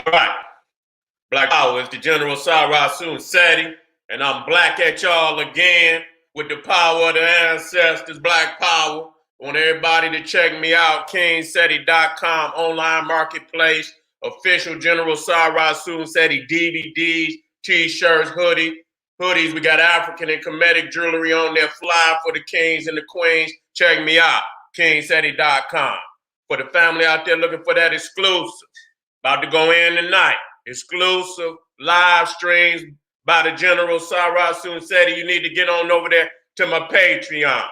Right. Black Power is the General Seti, and I'm black at y'all again with the power of the ancestors, Black Power. I want everybody to check me out, KingSeti.com, online marketplace, official General Seti DVDs, t-shirts, hoodies. We got African and Kemetic jewelry on there, fly for the kings and the queens. Check me out, KingSeti.com. For the family out there looking for that exclusive, about to go in tonight. Exclusive live streams by the General Seti. You need to get on over there to my Patreon.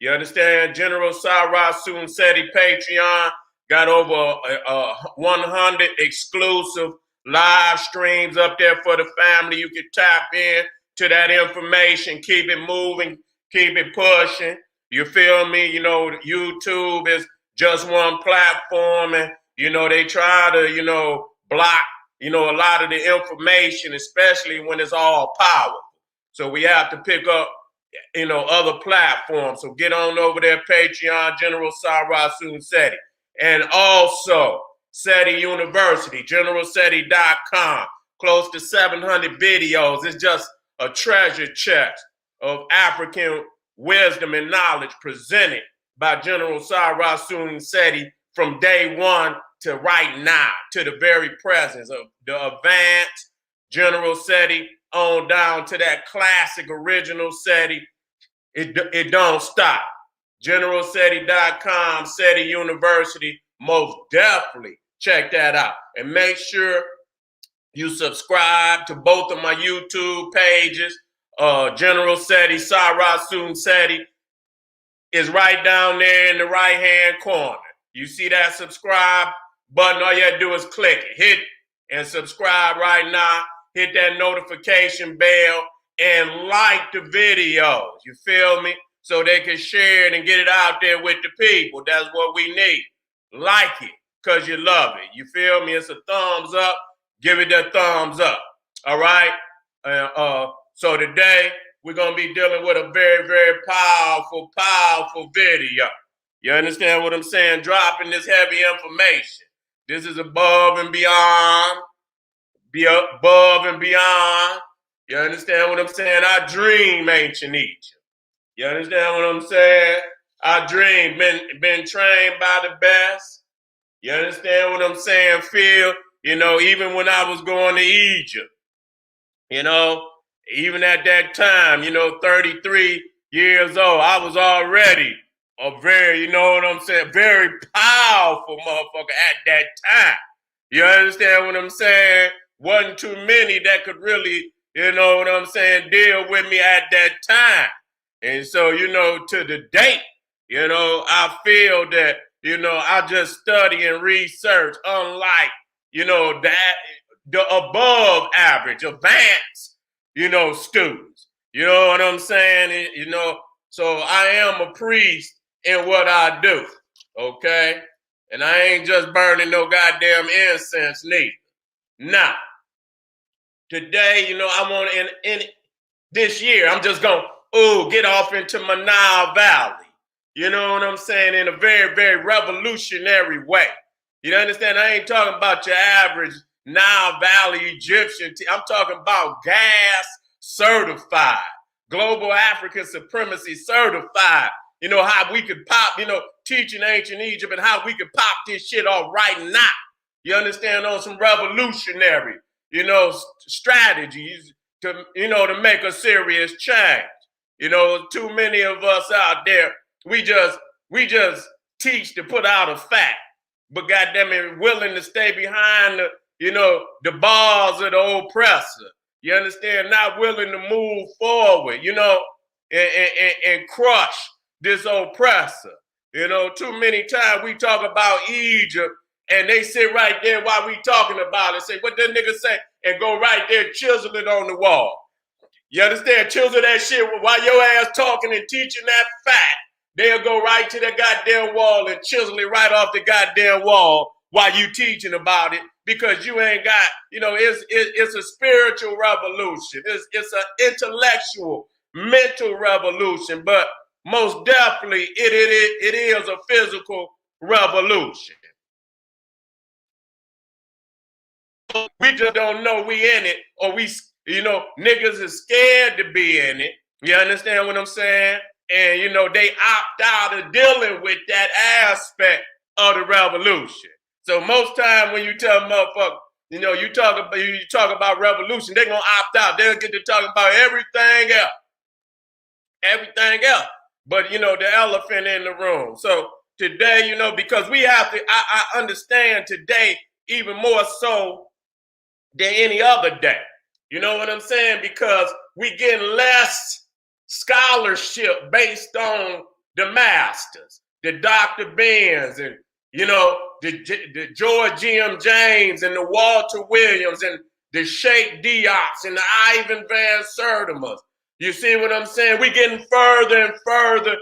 You understand? General Seti Patreon got over 100 exclusive live streams up there for the family. You can tap in to that information, keep it moving, keep it pushing. You feel me? You know, YouTube is just one platform, and they try to block a lot of the information, especially when it's all powerful. So we have to pick up other platforms. So get on over there, Patreon, General Seti. And also Seti University, generalseti.com. Close to 700 videos. It's just a treasure chest of African wisdom and knowledge presented by General Seti from day one to right now, to the very presence of the advanced General Seti on down to that classic original Seti. It don't stop. GeneralSeti.com, Seti University, most definitely check that out. And make sure you subscribe to both of my YouTube pages. General Seti, Seti is right down there in the right-hand corner. You see that subscribe button? All you have to do is click it. Hit and subscribe right now. Hit that notification bell and like the videos. You feel me? So they can share it and get it out there with the people. That's what we need. Like it because you love it. You feel me? It's a thumbs up. Give it that thumbs up. All right? So today, we're going to be dealing with a very, very powerful video. You understand what I'm saying? Dropping this heavy information. This is above and beyond. Be above and beyond. You understand what I'm saying? I dream ancient Egypt. You understand what I'm saying? I dream, been trained by the best. You understand what I'm saying? Feel, even when I was going to Egypt, even at that time, 33 years old, I was already a very, very powerful motherfucker at that time. You understand what I'm saying? Wasn't too many that could really, deal with me at that time. And so, to the date, I feel that, I just study and research, unlike, that the above average, advanced, students. You know what I'm saying? So I am a priest in what I do, okay? And I ain't just burning no goddamn incense neither. Now, today, I want in this year, I'm just going to get off into my Nile Valley. You know what I'm saying? In a very, very revolutionary way. You understand? I ain't talking about your average Nile Valley Egyptian. I'm talking about gas certified, global African supremacy certified. How we could pop, teaching ancient Egypt and how we could pop this shit off right now. You understand? On some revolutionary, strategies to make a serious change. Too many of us out there, we just teach to put out a fact, but goddamn it, willing to stay behind the bars of the oppressor. You understand? Not willing to move forward, and crush this oppressor. Too many times we talk about Egypt and they sit right there while we talking about it, say, what that nigga say? And go right there, chisel it on the wall. You understand? Chisel that shit while your ass talking and teaching that fact. They'll go right to the goddamn wall and chisel it right off the goddamn wall while you teaching about it, because you ain't got, it's a spiritual revolution. It's an intellectual, mental revolution, but most definitely it is a physical revolution. We just don't know we in it, or niggas is scared to be in it. You understand what I'm saying? And they opt out of dealing with that aspect of the revolution. So most time when you tell motherfuckers, you talk about revolution, they're gonna opt out. They'll get to talking about everything else. Everything else. But the elephant in the room. So today, because we have to, I understand today even more so than any other day. You know what I'm saying? Because we get less scholarship based on the masters, the Dr. Benz, and the George G.M. James, and the Walter Williams, and the Sheikh Diops, and the Ivan Van Sertimas. You see what I'm saying? We're getting further and further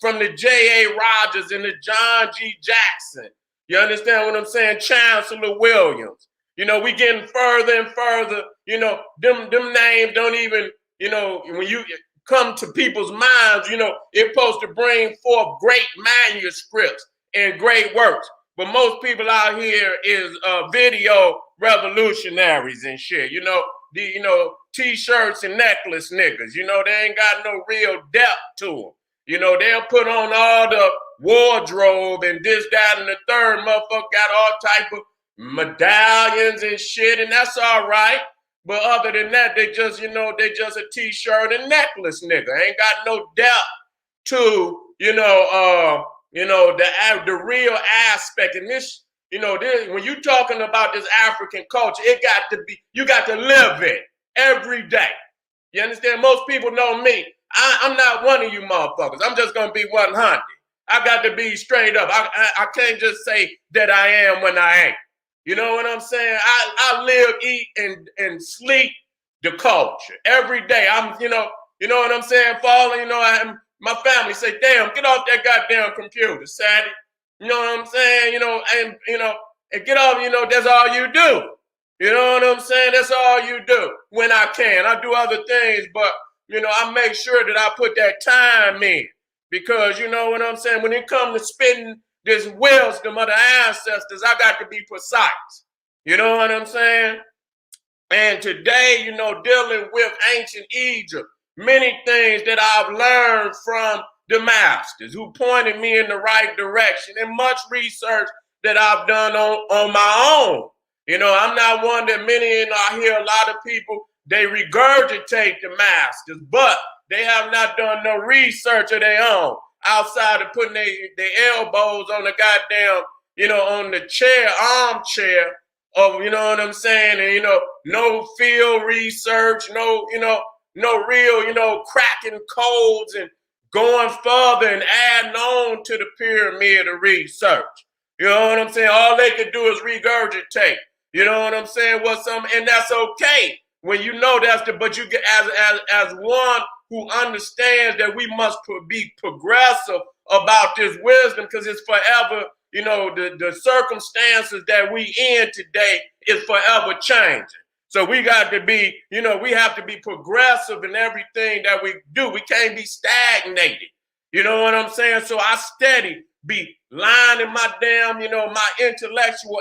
from the J.A. Rogers and the John G. Jackson. You understand what I'm saying? Chancellor Williams. We getting further and further. Them names don't even, when you come to people's minds, it's supposed to bring forth great manuscripts and great works. But most people out here is video revolutionaries and shit. T-shirts and necklace niggas. They ain't got no real depth to them. They'll put on all the wardrobe and this, that, and the third. Motherfucker got all type of medallions and shit, and that's all right. But other than that, they just a T-shirt and necklace nigga. Ain't got no depth to, the real aspect. And this, when you talking about this African culture, you got to live it every day. You understand? Most people know me. I'm not one of you motherfuckers. I'm just gonna be 100. I got to be straight up. I can't just say that I am when I ain't. You know what I'm saying? I live, eat, and sleep the culture every day. You know what I'm saying? My family say, damn, get off that goddamn computer, Seti. You know what I'm saying? And get off, that's all you do. You know what I'm saying? That's all you do when I can. I do other things, but, I make sure that I put that time in. Because, you know what I'm saying? When it comes to spitting this wisdom of the ancestors, I got to be precise. You know what I'm saying? And today, dealing with ancient Egypt, many things that I've learned from the masters who pointed me in the right direction, and much research that I've done on my own. I'm not one that I hear a lot of people, they regurgitate the masters, but they have not done no research of their own outside of putting their elbows on the goddamn, on the armchair of, you know what I'm saying? And, no field research, no real, cracking codes and going further and adding on to the pyramid of research. You know what I'm saying? All they could do is regurgitate. You know what I'm saying? And that's okay when but you get as one who understands that we must be progressive about this wisdom, because it's forever, the circumstances that we in today is forever changing. So we got to be, we have to be progressive in everything that we do. We can't be stagnated. You know what I'm saying? So I steady be lining my damn, my intellectual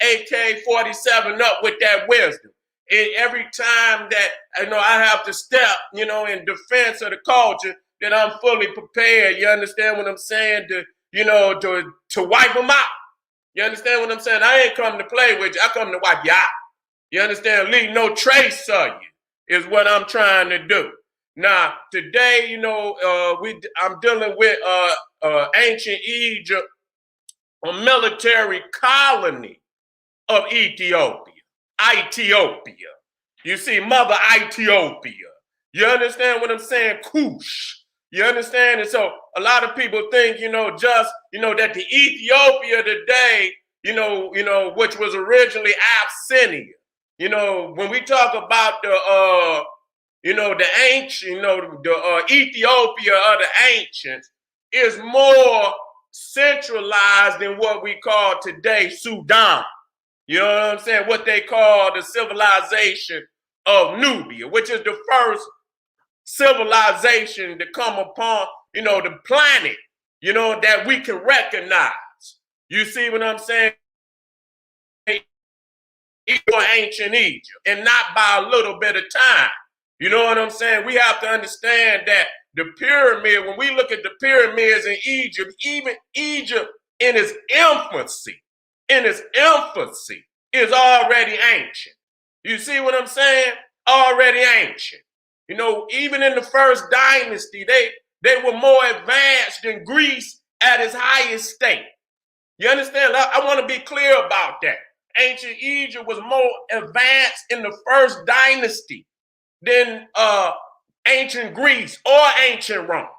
AK-47 up with that wisdom. And every time that I have to step, in defense of the culture, that I'm fully prepared. You understand what I'm saying? To wipe them out. You understand what I'm saying? I ain't come to play with you. I come to wipe you out. You understand? Leave no trace of you is what I'm trying to do. Now, today, I'm dealing with ancient Egypt, a military colony of Ethiopia. You see, Mother Ethiopia. You understand what I'm saying? Kush. You understand? And so a lot of people think, that the Ethiopia today, which was originally Abyssinia. When we talk about the ancient, the Ethiopia of the ancients is more centralized than what we call today Sudan. You know what I'm saying? What they call the civilization of Nubia, which is the first civilization to come upon, the planet, that we can recognize. You see what I'm saying? for ancient Egypt, and not by a little bit of time. You know what I'm saying? We have to understand that the pyramid, when we look at the pyramids in Egypt, even Egypt in its infancy, is already ancient. You see what I'm saying? Already ancient. You know, even in the first dynasty, they were more advanced than Greece at its highest state. You understand? I want to be clear about that. Ancient Egypt was more advanced in the first dynasty than ancient Greece or ancient Rome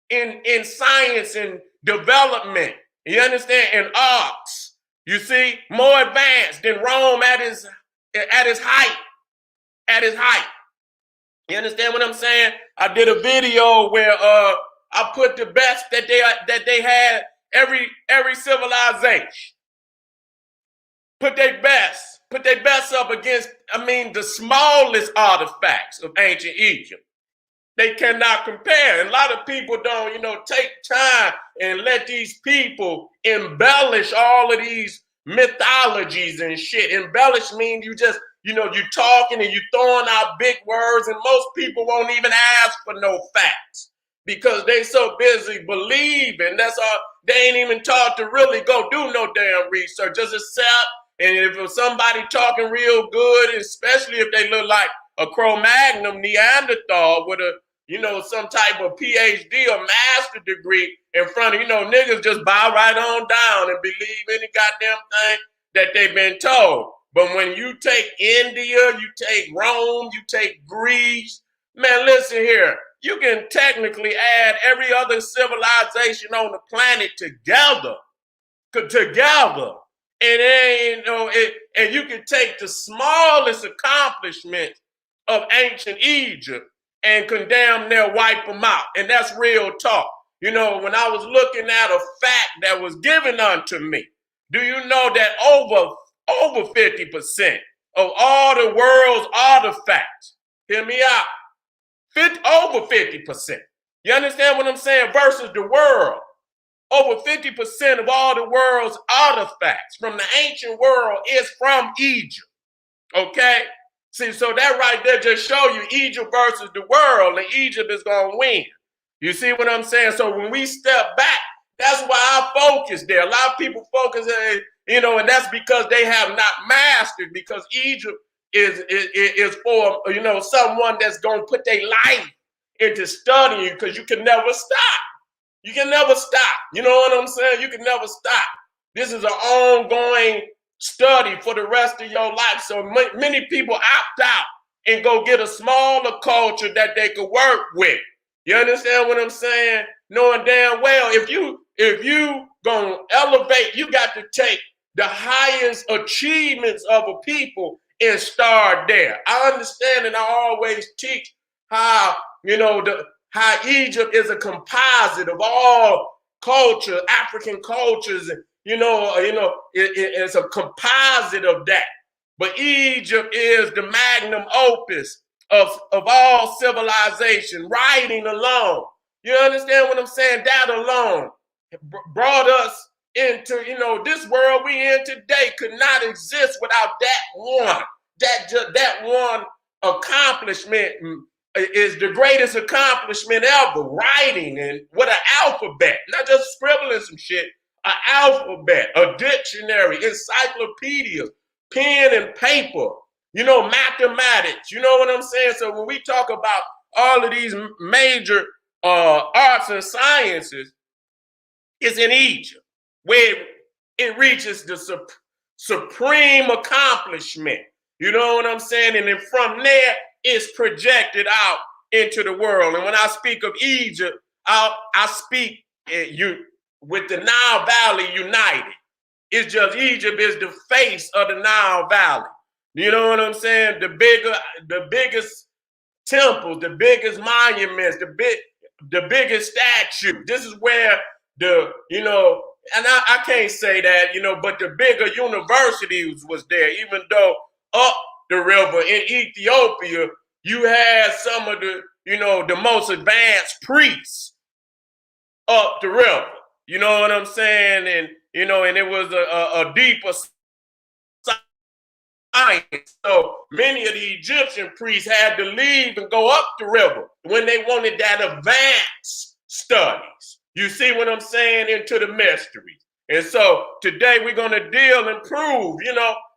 in science and development. You understand? In arts, you see, more advanced than Rome at its height. At its height. You understand what I'm saying? I did a video where I put the best that they had every civilization. Put their best up against, the smallest artifacts of ancient Egypt. They cannot compare. And a lot of people don't, take time and let these people embellish all of these mythologies and shit. Embellish means you just, you're talking and you're throwing out big words, and most people won't even ask for no facts because they so busy believing. That's all. They ain't even taught to really go do no damn research. Just accept. And if somebody talking real good, especially if they look like a Cro-Magnon Neanderthal with a, some type of PhD or master degree in front of, niggas just bow right on down and believe any goddamn thing that they've been told. But when you take India, you take Rome, you take Greece, man, listen here. You can technically add every other civilization on the planet together. And you can take the smallest accomplishments of ancient Egypt and can damn near wipe them out. And that's real talk. When I was looking at a fact that was given unto me, do you know that over 50% of all the world's artifacts, hear me out, over 50%. You understand what I'm saying? Versus the world. Over 50% of all the world's artifacts from the ancient world is from Egypt. Okay? See, so that right there just show you Egypt versus the world, and Egypt is going to win. You see what I'm saying? So when we step back, that's why I focus there. A lot of people focus, and that's because they have not mastered, because Egypt is for, someone that's going to put their life into studying, because you can never stop. You can never stop. You know what I'm saying? You can never stop. This is an ongoing study for the rest of your life. So many people opt out and go get a smaller culture that they could work with. You understand what I'm saying? Knowing damn well, if you gonna elevate, you got to take the highest achievements of a people and start there. I understand, and I always teach how, how Egypt is a composite of all culture, African cultures, and it's a composite of that. But Egypt is the magnum opus of all civilization, riding alone. You understand what I'm saying? That alone brought us into, this world we in today could not exist without that one. That one accomplishment is the greatest accomplishment ever. Writing, and with an alphabet, not just scribbling some shit, an alphabet, a dictionary, encyclopedia, pen and paper, mathematics, you know what I'm saying? So when we talk about all of these major arts and sciences, it's in Egypt where it reaches the supreme accomplishment. You know what I'm saying? And then from there, it's projected out into the world. And when I speak of Egypt, I speak with the Nile Valley united. It's just Egypt is the face of the Nile Valley. You know what I'm saying? The biggest temples, the biggest monuments, the biggest statue. This is where and I can't say that, but the bigger universities was there, even though up the river in Ethiopia, you had some of the, the most advanced priests up the river. You know what I'm saying? And, and it was a deeper science. So many of the Egyptian priests had to leave and go up the river when they wanted that advanced studies. You see what I'm saying? Into the mysteries. And so today we're going to deal and prove,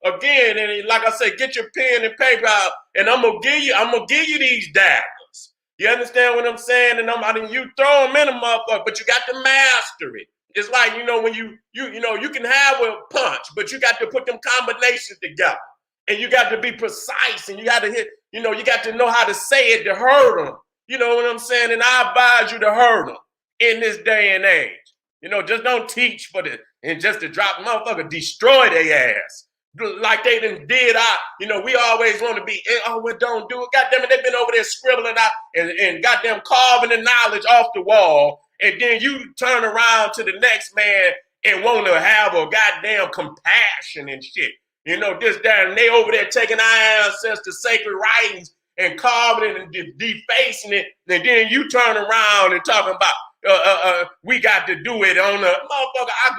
again, and like I said, get your pen and paper out, and I'm gonna give you these daggers. You understand what I'm saying? And you throw them in a motherfucker, but you got to master it. It's like, when you can have a punch, but you got to put them combinations together. And you got to be precise, and you got to hit, you got to know how to say it to hurt them. You know what I'm saying? And I advise you to hurt them in this day and age. Just don't teach for and just to drop motherfucker, destroy their ass. Like they done did we always want to be, well, don't do it. Goddamn it, they've been over there scribbling out and goddamn carving the knowledge off the wall. And then you turn around to the next man and want to have a goddamn compassion and shit. This, that, and they over there taking our ancestors' sacred writings and carving it and defacing it. And then you turn around and talking about, we got to do it on the motherfucker. I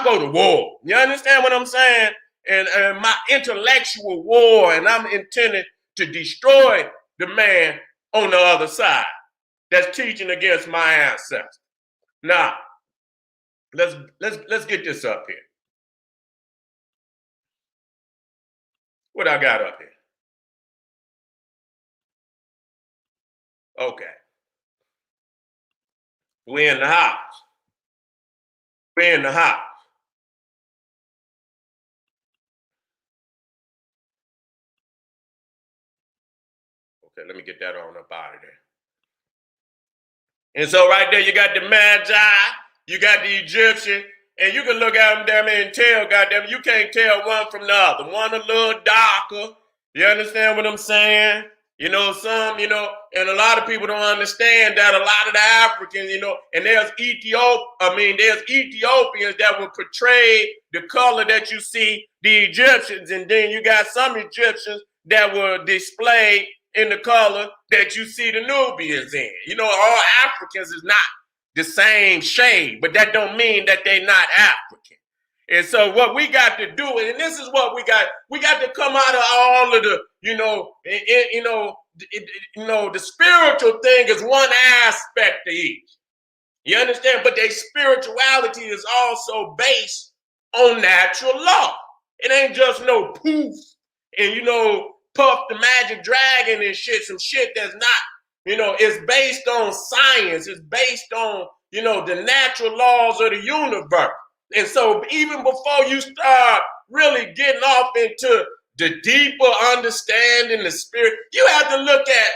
go to war. You understand what I'm saying? And my intellectual war, and I'm intended to destroy the man on the other side that's teaching against my ancestors. Now, let's get this up here. What I got up here? Okay. We're in the house. Okay, let me get that on up out of there. And so right there, you got the Magi, you got the Egyptian, and you can look at them damn and tell, goddamn, you can't tell one from the other. One a little darker. You understand what I'm saying? Some, and a lot of people don't understand that a lot of the Africans, and there's Ethiopians that will portray the color that you see the Egyptians, and then you got some Egyptians that will display in the color that you see the Nubians in. All Africans is not the same shade, but that don't mean that they're not African. And so what we got to do, and this is what we got to come out of all of the, the spiritual thing is one aspect of each. You understand? But their spirituality is also based on natural law. It ain't just no poof and, Puff the Magic Dragon and shit, some shit that's not, it's based on science. It's based on, the natural laws of the universe. And so even before you start really getting off into the deeper understanding, the spirit, you have to look at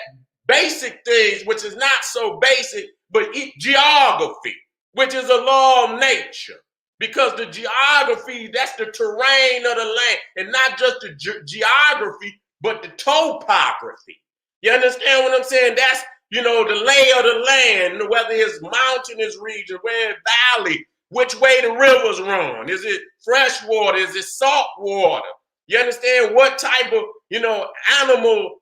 basic things, which is not so basic, but geography, which is a law of nature. Because the geography, that's the terrain of the land, and not just the geography, but the topography. You understand what I'm saying? That's, the lay of the land, whether it's mountainous region, where it's valley, which way the rivers run. Is it fresh water? Is it salt water? You understand what type of, animal,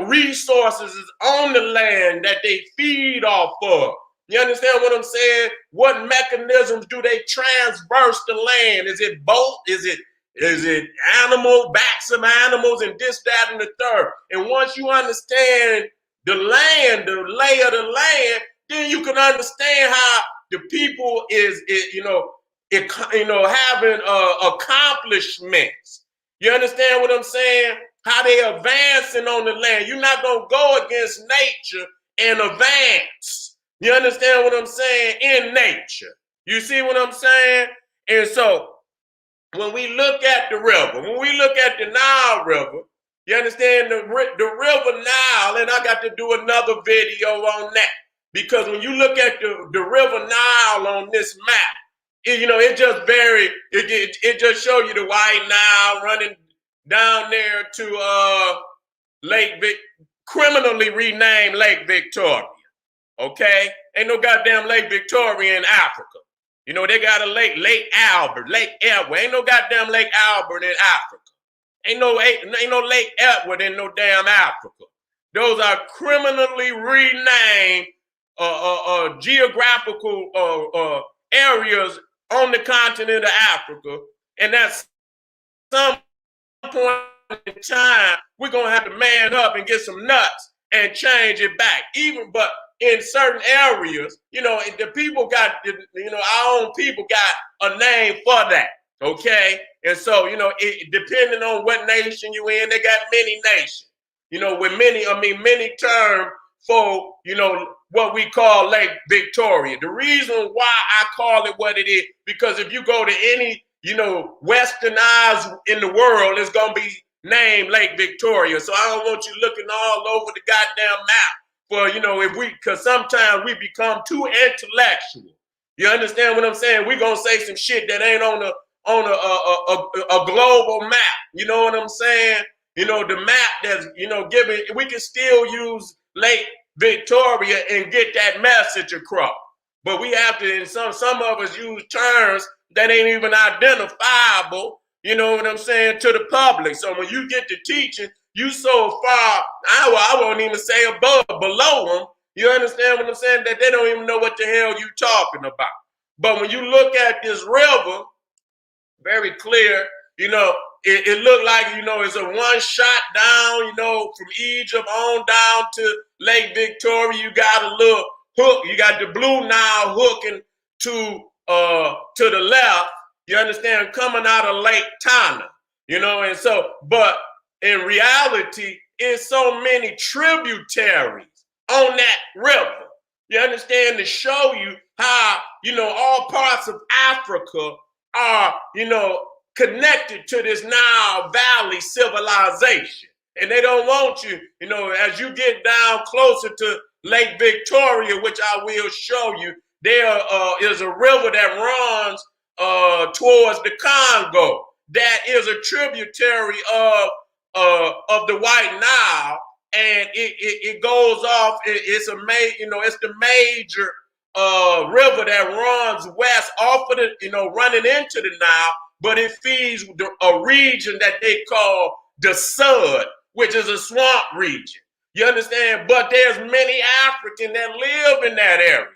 resources is on the land that they feed off of? You understand what I'm saying? What mechanisms do they transverse the land? Is it both? Is it animal, backs of animals, and this, that, and the third? And once you understand the land, the lay of the land, then you can understand how the people having accomplishments. You understand what I'm saying? How they advancing on the land. You're not going to go against nature and advance. You understand what I'm saying? In nature. You see what I'm saying? And so when we look at the river, when we look at the Nile River, you understand the river Nile, and I got to do another video on that. Because when you look at the river Nile on this map, it just show you the white Nile running down there to criminally renamed Lake Victoria. Okay? Ain't no goddamn Lake Victoria in Africa. They got a Lake Albert, Lake Edward. Ain't no goddamn Lake Albert in Africa. Ain't no Lake Edward in no damn Africa. Those are criminally renamed geographical areas on the continent of Africa, and that's some point in time, we're gonna have to man up and get some nuts and change it back. But in certain areas, the people got, our own people got a name for that. Okay, and so depending on what nation you in, they got many nations. With many terms for what we call Lake Victoria. The reason why I call it what it is, because if you go to any westernized in the world, it's gonna be named Lake Victoria. So I don't want you looking all over the goddamn map for because sometimes we become too intellectual. You understand what I'm saying? We're gonna say some shit that ain't on a global map. You know what I'm saying? The map that's given. We can still use Lake Victoria and get that message across. But we have to, and some of us use terms that ain't even identifiable, you know what I'm saying, to the public. So when you get to teaching, you so far, I won't even say above, below them, you understand what I'm saying, that they don't even know what the hell you talking about. But when you look at this river, very clear, it looked like, it's a one shot down, from Egypt on down to Lake Victoria. You got a little hook. You got the Blue Nile hooking to the left. You understand, coming out of Lake Tana, and so, but in reality, it's so many tributaries on that river. You understand, to show you how, all parts of Africa are, connected to this Nile Valley civilization. And they don't want you, as you get down closer to Lake Victoria, which I will show you, there is a river that runs towards the Congo. That is a tributary of the White Nile, and it goes off. It's the major river that runs west off of running into the Nile, but it feeds a region that they call the Sud, which is a swamp region. You understand? But there's many Africans that live in that area.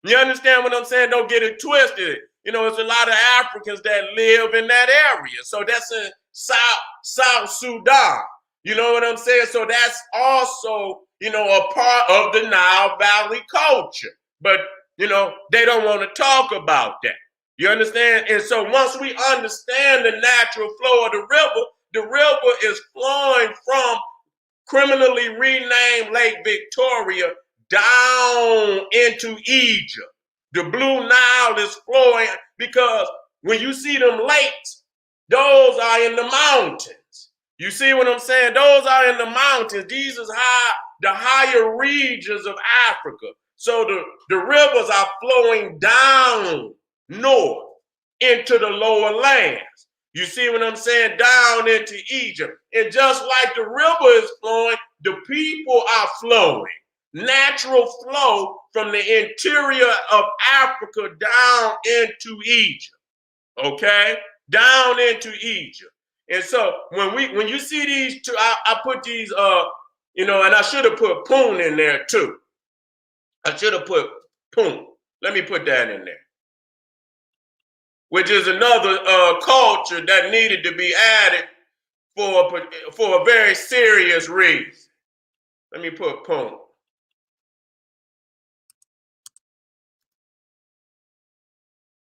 You understand what I'm saying? Don't get it twisted. It's a lot of Africans that live in that area. So that's in South Sudan. You know what I'm saying? So that's also, a part of the Nile Valley culture. But, they don't want to talk about that. You understand? And so once we understand the natural flow of the river is flowing from criminally renamed Lake Victoria down into Egypt. The Blue Nile is flowing because when you see them lakes, those are in the mountains. You see what I'm saying? Those are in the mountains. These is the higher regions of Africa. So the rivers are flowing down north into the lower lands. You see what I'm saying? Down into Egypt. And just like the river is flowing, the people are flowing. Natural flow from the interior of Africa down into Egypt. Okay? Down into Egypt. And so when you see these two, I put these and I should have put Poon in there too. I should have put Poon. Let me put that in there. Which is another culture that needed to be added for a very serious reason. Let me put Poon.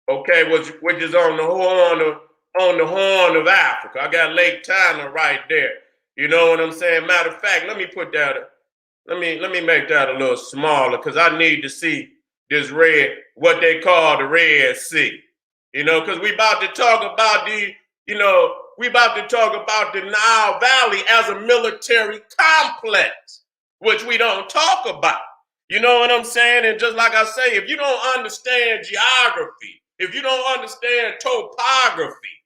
Okay, which is on the horn of Africa. I got Lake Tana right there. You know what I'm saying? Matter of fact, let me put that. Let me make that a little smaller because I need to see this what they call the Red Sea. Because we about to talk about the Nile Valley as a military complex, which we don't talk about. You know what I'm saying? And just like I say, if you don't understand geography, if you don't understand topography,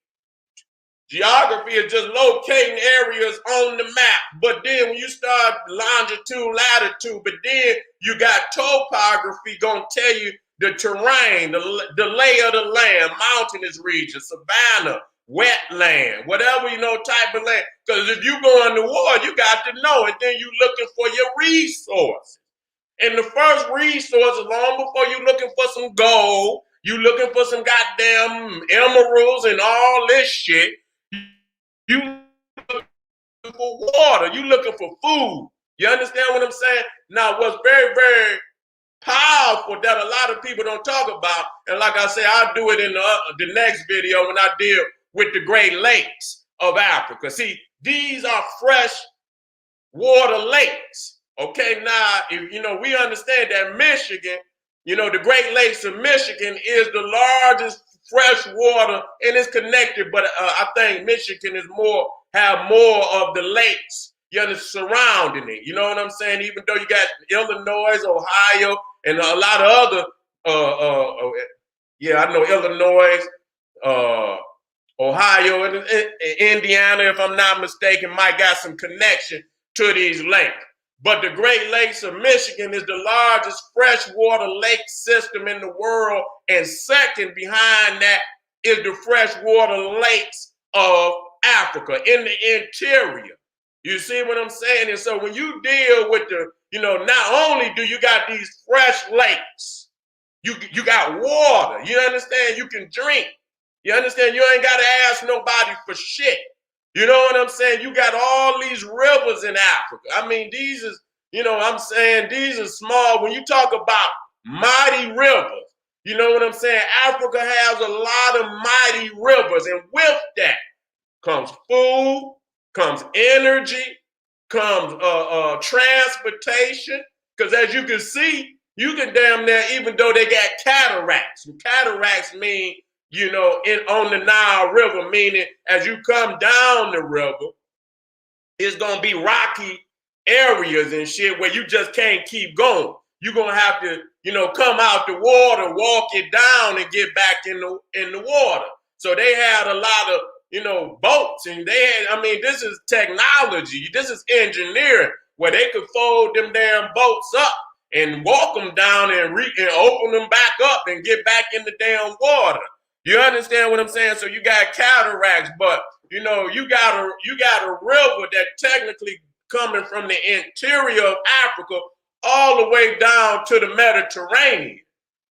geography is just locating areas on the map. But then when you start longitude, latitude, but then you got topography gonna tell you the terrain, the lay of the land, mountainous region, savanna, wetland, whatever, type of land. Because if you go in the war, you got to know it. Then you looking for your resources. And the first resource is long before you looking for some gold, you looking for some goddamn emeralds and all this shit. You looking for water. You looking for food. You understand what I'm saying? Now, what's very, very powerful that a lot of people don't talk about, and like I say, I'll do it in the next video when I deal with the Great Lakes of Africa. See, these are fresh water lakes. Okay, now, if we understand that Michigan, the Great Lakes of Michigan is the largest fresh water, and it's connected, but I think Michigan have more of the lakes surrounding it. You know what I'm saying? Even though you got Illinois, Ohio, and a lot of other I know Illinois, Ohio, and Indiana, if I'm not mistaken, might got some connection to these lakes. But the Great Lakes of Michigan is the largest freshwater lake system in the world, and second behind that is the freshwater lakes of Africa in the interior. You see what I'm saying? And so when you deal with not only do you got these fresh lakes, you got water. You understand? You can drink. You understand? You ain't got to ask nobody for shit. You know what I'm saying? You got all these rivers in Africa. I mean, these is, I'm saying these are small. When you talk about mighty rivers, you know what I'm saying? Africa has a lot of mighty rivers. And with that comes food, comes energy, comes transportation. Because as you can see, you can damn near, even though they got cataracts. And cataracts mean, on the Nile River, meaning as you come down the river, it's going to be rocky areas and shit where you just can't keep going. You're going to have to, come out the water, walk it down and get back in the water. So they had a lot of, boats, and this is technology. This is engineering where they could fold them damn boats up and walk them down and open them back up and get back in the damn water. You understand what I'm saying? So you got cataracts, but you got a river that technically coming from the interior of Africa all the way down to the Mediterranean.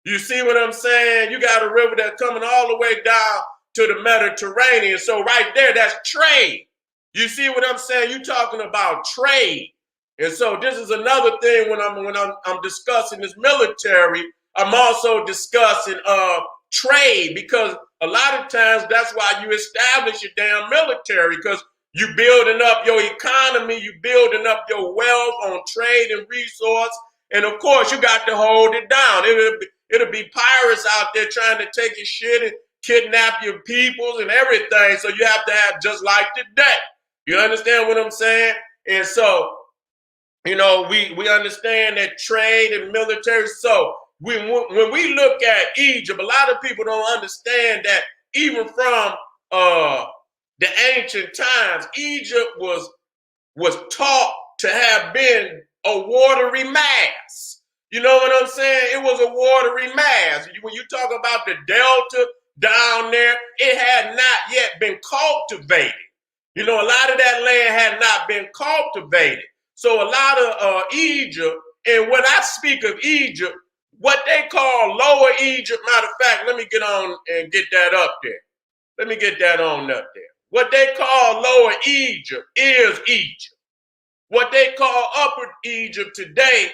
You see what I'm saying? You got a river that's coming all the way down to the Mediterranean. So right there, that's trade. You see what I'm saying? You're talking about trade. And so this is another thing when I'm discussing this military, I'm also discussing trade, because a lot of times that's why you establish your damn military, because you building up your economy, you building up your wealth on trade and resource, and of course you got to hold it down. It'll be pirates out there trying to take your shit and kidnap your peoples and everything, so you have to have just like today. You understand what I'm saying? And so, we understand that trade and military. So when we look at Egypt, a lot of people don't understand that even from the ancient times, Egypt was taught to have been a watery mass. You know what I'm saying? It was a watery mass. When you talk about the delta down there, it had not yet been cultivated. A lot of that land had not been cultivated. So a lot of Egypt, and when I speak of Egypt, what they call Lower Egypt, matter of fact, let me get on and get that up there. Let me get that on up there. What they call Lower Egypt is Egypt. What they call Upper Egypt today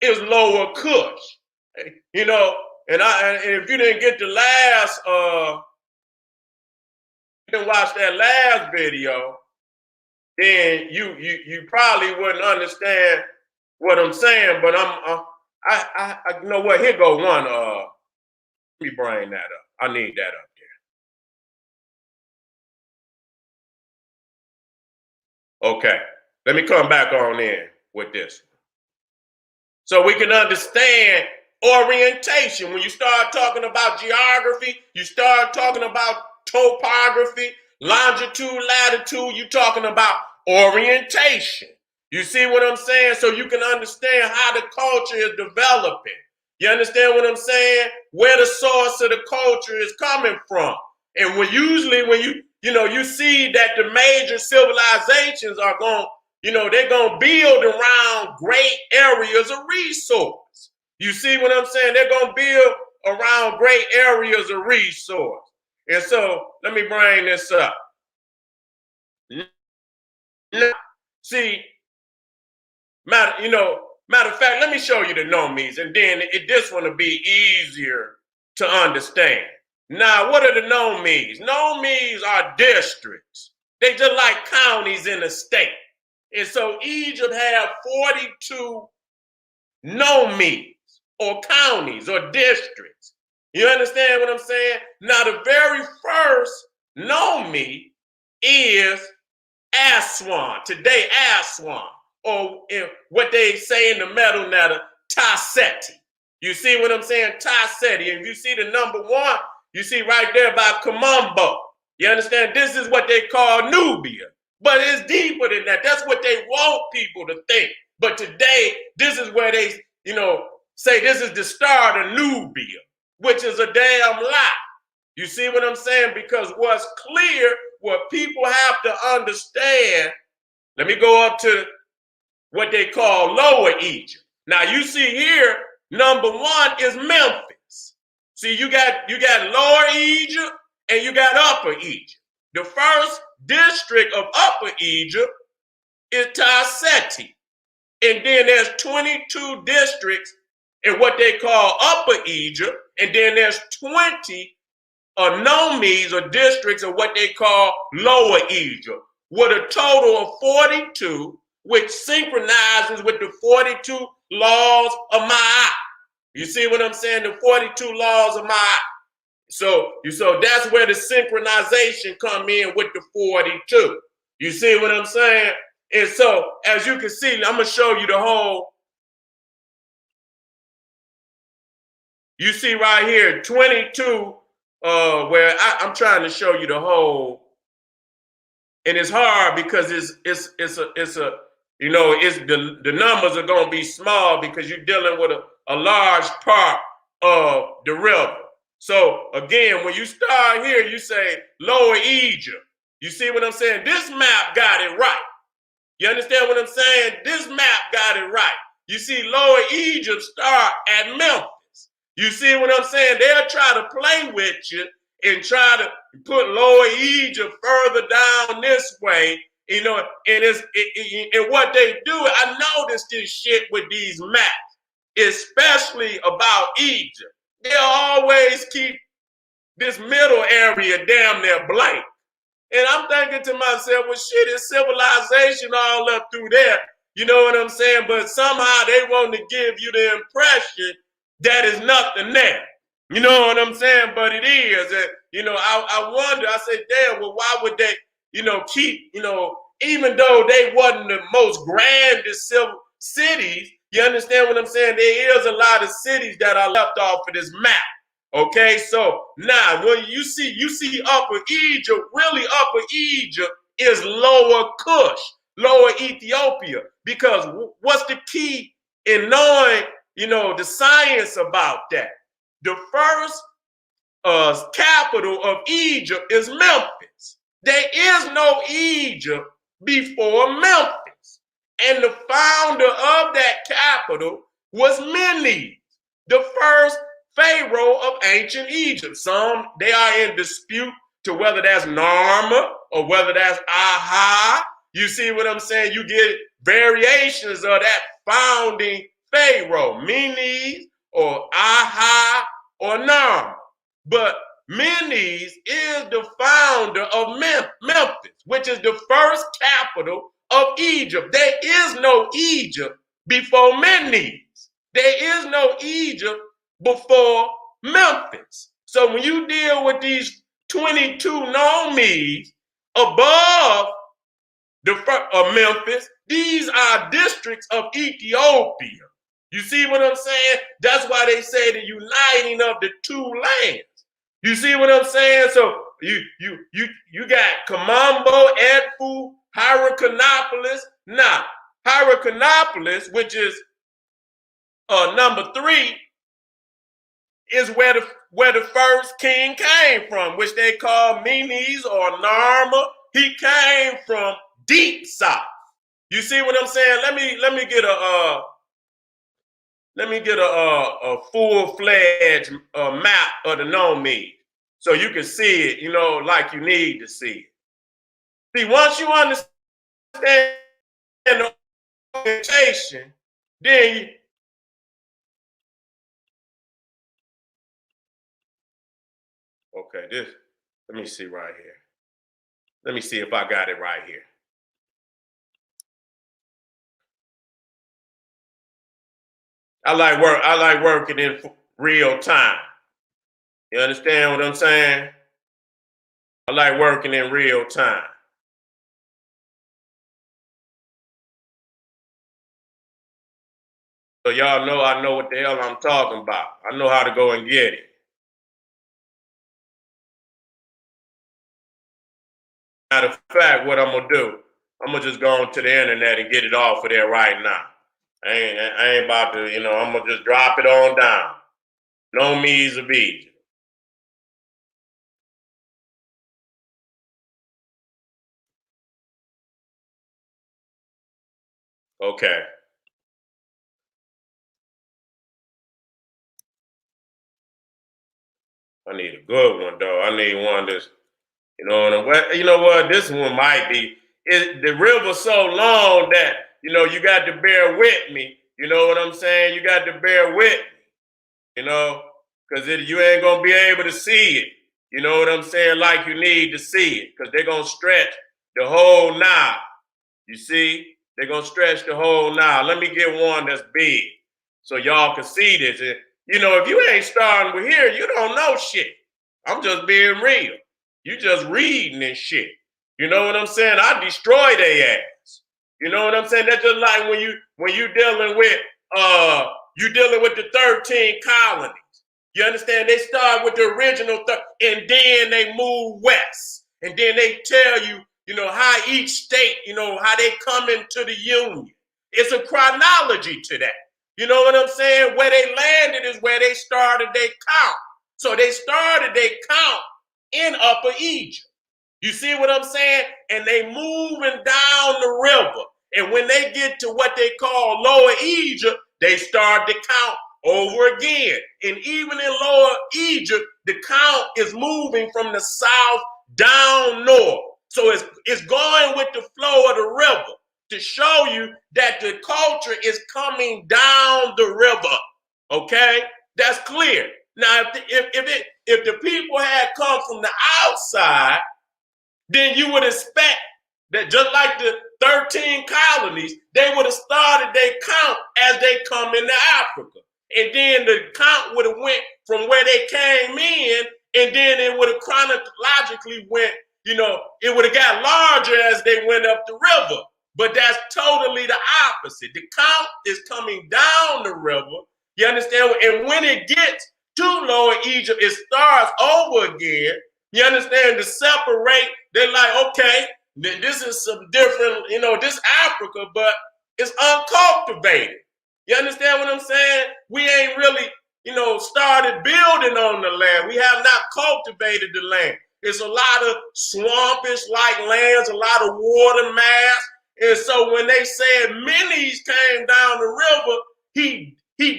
is Lower Kush. And if you didn't get the last, you didn't watch that last video, then you probably wouldn't understand what I'm saying. But I you know what? Here go one. Let me bring that up. I need that up there. Okay, let me come back on in with this, so we can understand orientation. When you start talking about geography, you start talking about topography, longitude, latitude, you're talking about orientation. You see what I'm saying? So you can understand how the culture is developing. You understand what I'm saying? Where the source of the culture is coming from. And when you see that the major civilizations are going, they're going to build around great areas of resource. You see what I'm saying? They're going to build around great areas of resource. And so let me bring this up. Now, see, matter of fact, let me show you the nomes, and then this one will be easier to understand. Now, what are the nomes? Nomes are districts. They just like counties in a state. And so Egypt had 42 nomes or counties or districts. You understand what I'm saying? Now, the very first nome is Aswan, today Aswan, or what they say in the metal letter, Seti. You see what I'm saying? Seti. And you see the number one, you see right there by Kamambo. You understand? This is what they call Nubia. But it's deeper than that. That's what they want people to think. But today, this is where they, say this is the start of Nubia, which is a damn lie. You see what I'm saying? Because what's clear, what people have to understand, let me go up to what they call Lower Egypt. Now you see here, number one is Memphis. See, you got Lower Egypt and you got Upper Egypt. The first district of Upper Egypt is Seti. And then there's 22 districts in what they call Upper Egypt. And then there's 20 nomes or districts of what they call Lower Egypt, with a total of 42, which synchronizes with the 42 laws of Ma'at. You see what I'm saying? The 42 laws of Ma'at. So that's where the synchronization come in with the 42. You see what I'm saying? And so, as you can see, I'm going to show you the whole. You see right here, 22, where I'm trying to show you the whole. And it's hard because it's the numbers are going to be small because you're dealing with a large part of the river. So again, when you start here, you say Lower Egypt. You see what I'm saying? This map got it right. You understand what I'm saying? This map got it right. You see Lower Egypt start at Memphis. You see what I'm saying? They'll try to play with you and try to put Lower Egypt further down this way, and what they do, I noticed this shit with these maps, especially about Egypt. They'll always keep this middle area damn near blank. And I'm thinking to myself, well, shit, is civilization all up through there? You know what I'm saying? But somehow they want to give you the impression that is nothing there. You know what I'm saying? But it is. And, I wonder, I said, damn, well, why would they, keep, even though they wasn't the most grandest cities, you understand what I'm saying? There is a lot of cities that are left off of this map. Okay, so now when you see Upper Egypt, really Upper Egypt is Lower Kush, Lower Ethiopia, because what's the key in knowing, the science about that? The first capital of Egypt is Memphis. There is no Egypt before Memphis. And the founder of that capital was Menes, the first pharaoh of ancient Egypt. Some, they are in dispute to whether that's Narmer or whether that's Aha. You see what I'm saying? You get variations of that founding pharaoh, Menes or Aha or Narmer. But Menes is the founder of Memphis, which is the first capital of Egypt. There is no Egypt before Menes. There is no Egypt before Memphis. So when you deal with these 22 nomes above Memphis, these are districts of Ethiopia. You see what I'm saying? That's why they say the uniting of the two lands. You see what I'm saying? So you got Kamambo, Edfu, Hyrcanopolis. Now, Hyrcanopolis, which is number 3, is where the first king came from, which they call Menes or Narmer. He came from deep south. You see what I'm saying? Let me get a full-fledged map of the nomes so you can see it, like you need to see it. See, once you understand understand the orientation, then you, okay, this, let me see right here. Let me see if I got it right here. I like working in real time. You understand what I'm saying? I like working in real time. So y'all know I know what the hell I'm talking about. I know how to go and get it. Matter of fact, what I'm gonna do, I'm gonna just go onto the internet and get it off of there right now. I ain't about to, I'm gonna just drop it on down. No me's a bees. Okay. I need a good one though. I need one that's, you know what? This one might be. The river's so long that you got to bear with me. You know what I'm saying? You got to bear with me. You know, because you ain't gonna be able to see it. You know what I'm saying? Like you need to see it, because they're gonna stretch the whole Nile. You see, they're gonna stretch the whole Nile. Let me get one that's big, so y'all can see this. And, if you ain't starting with here, you don't know shit. I'm just being real. You just reading and shit. You know what I'm saying? I destroy their ass. You know what I'm saying? That's just like when you dealing with the 13 colonies. You understand? They start with the original and then they move west. And then they tell you, how each state, how they come into the union. It's a chronology to that. You know what I'm saying? Where they landed is where they started their count. So they started their count in Upper Egypt. You see what I'm saying? And they moving down the river. And when they get to what they call Lower Egypt, they start to count over again. And even in Lower Egypt, the count is moving from the south down north. So it's going with the flow of the river to show you that the culture is coming down the river. Okay? That's clear. Now, if the people had come from the outside, then you would expect that just like the 13 colonies, they would have started their count as they come into Africa. And then the count would have went from where they came in, and then it would have chronologically went, it would have got larger as they went up the river. But that's totally the opposite. The count is coming down the river. You understand? And when it gets to Lower Egypt, it starts over again. You understand? To separate, they're like, okay, this is some different, this Africa, but it's uncultivated. You understand what I'm saying? We ain't really, started building on the land. We have not cultivated the land. It's a lot of swampish like lands, a lot of water mass. And so when they said Menes came down the river, he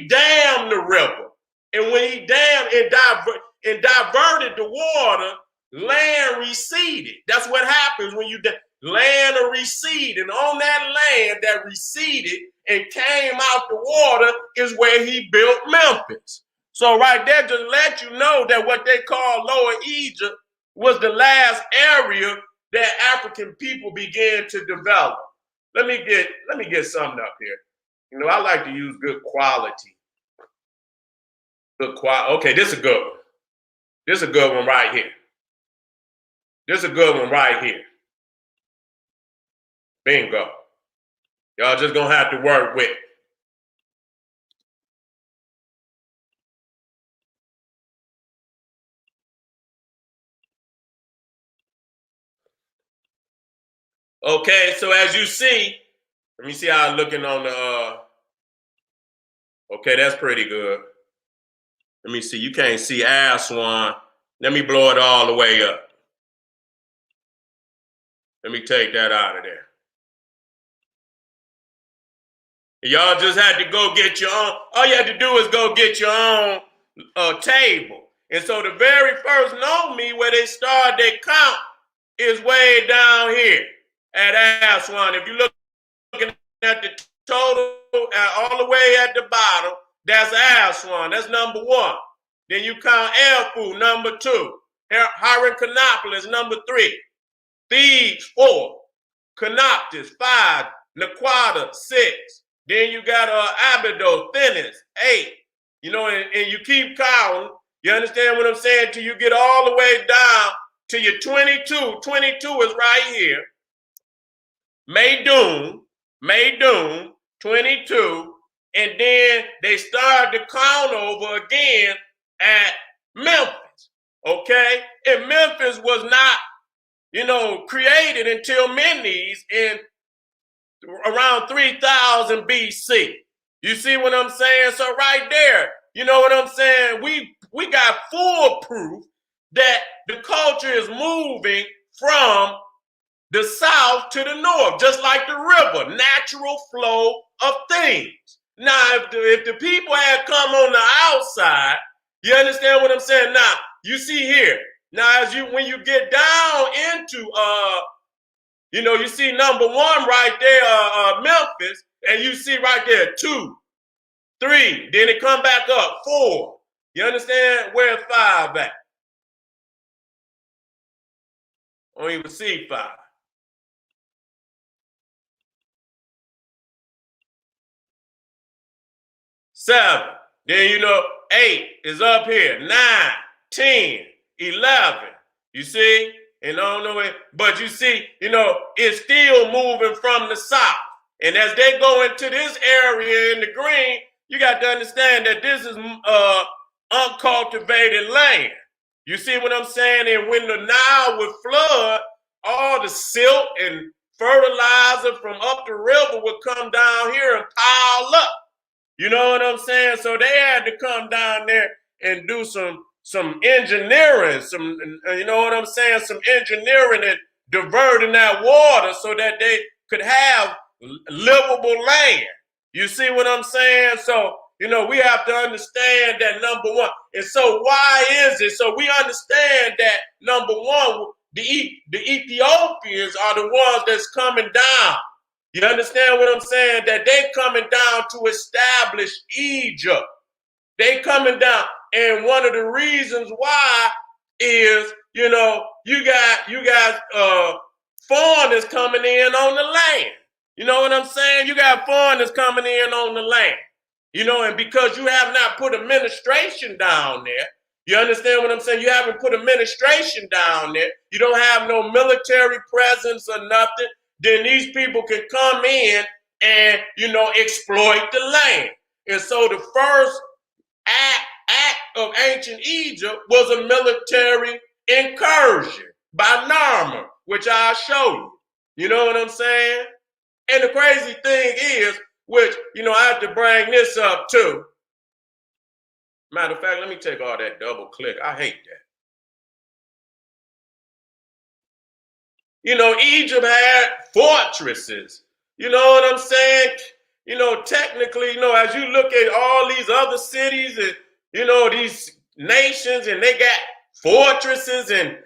dammed the river. And when he dammed and diverted the water, land receded. That's what happens when land will recede. And on that land that receded and came out the water is where he built Memphis. So right there to let you know that what they call Lower Egypt was the last area that African people began to develop. Let me get something up here. I like to use good quality. Good quality. Okay, this is a good one. This is a good one right here. This is a good one right here. Bingo. Y'all just gonna have to work with it. Okay, so as you see, let me see how I'm looking on the okay, that's pretty good. Let me see. You can't see Aswan. Let me blow it all the way up. Let me take that out of there. Y'all just had to go get your own. All you had to do is go get your own table. And so the very first know me where they start their count is way down here. at Aswan. If you're looking at the total all the way at the bottom, that's Aswan. That's number one. Then you count Elfu, number two. Hierakonpolis, number three. Thebes, four. Canoptus, five. Naquata, six. Then you got Abydos, Thinis, eight. You know, and you keep counting. You understand what I'm saying? Till you get all the way down to your 22. 22 is right here. Maydun, 22. And then they started to count over again at Memphis. Okay? And Memphis was not, created until Mendes in around 3000 BC. You see what I'm saying? So right there, you know what I'm saying? We got full proof that the culture is moving from the south to the north, just like the river, natural flow of things. Now, if the people had come on the outside, you understand what I'm saying? Now, you see here. Now, when you get down into you see number one right there, Memphis, and you see right there 2, 3, then it come back up 4. You understand? Where's 5 at? I don't even see 5. 7. Then 8 is up here. 9, 10, 11. You see? And I don't know it, but you see, it's still moving from the south. And as they go into this area in the green, you got to understand that this is uncultivated land. You see what I'm saying? And when the Nile would flood, all the silt and fertilizer from up the river would come down here and pile up. You know what I'm saying? So they had to come down there and do some engineering, some engineering and diverting that water so that they could have livable land. You see what I'm saying? So, we have to understand that number one. And so why is it? So we understand that number one, the Ethiopians are the ones that's coming down. You understand what I'm saying? That they coming down to establish Egypt. They coming down. And one of the reasons why is, you got foreigners coming in on the land. You know what I'm saying? You got foreigners coming in on the land. And because you have not put administration down there, you understand what I'm saying? You haven't put administration down there. You don't have no military presence or nothing. Then these people can come in and, exploit the land. And so the first act of ancient Egypt was a military incursion by Narmer, which I'll show you. You know what I'm saying? And the crazy thing is, which, I have to bring this up too. Matter of fact, let me take all that double click. I hate that. Egypt had fortresses. You know what I'm saying? Technically, as you look at all these other cities and, these nations, and they got fortresses and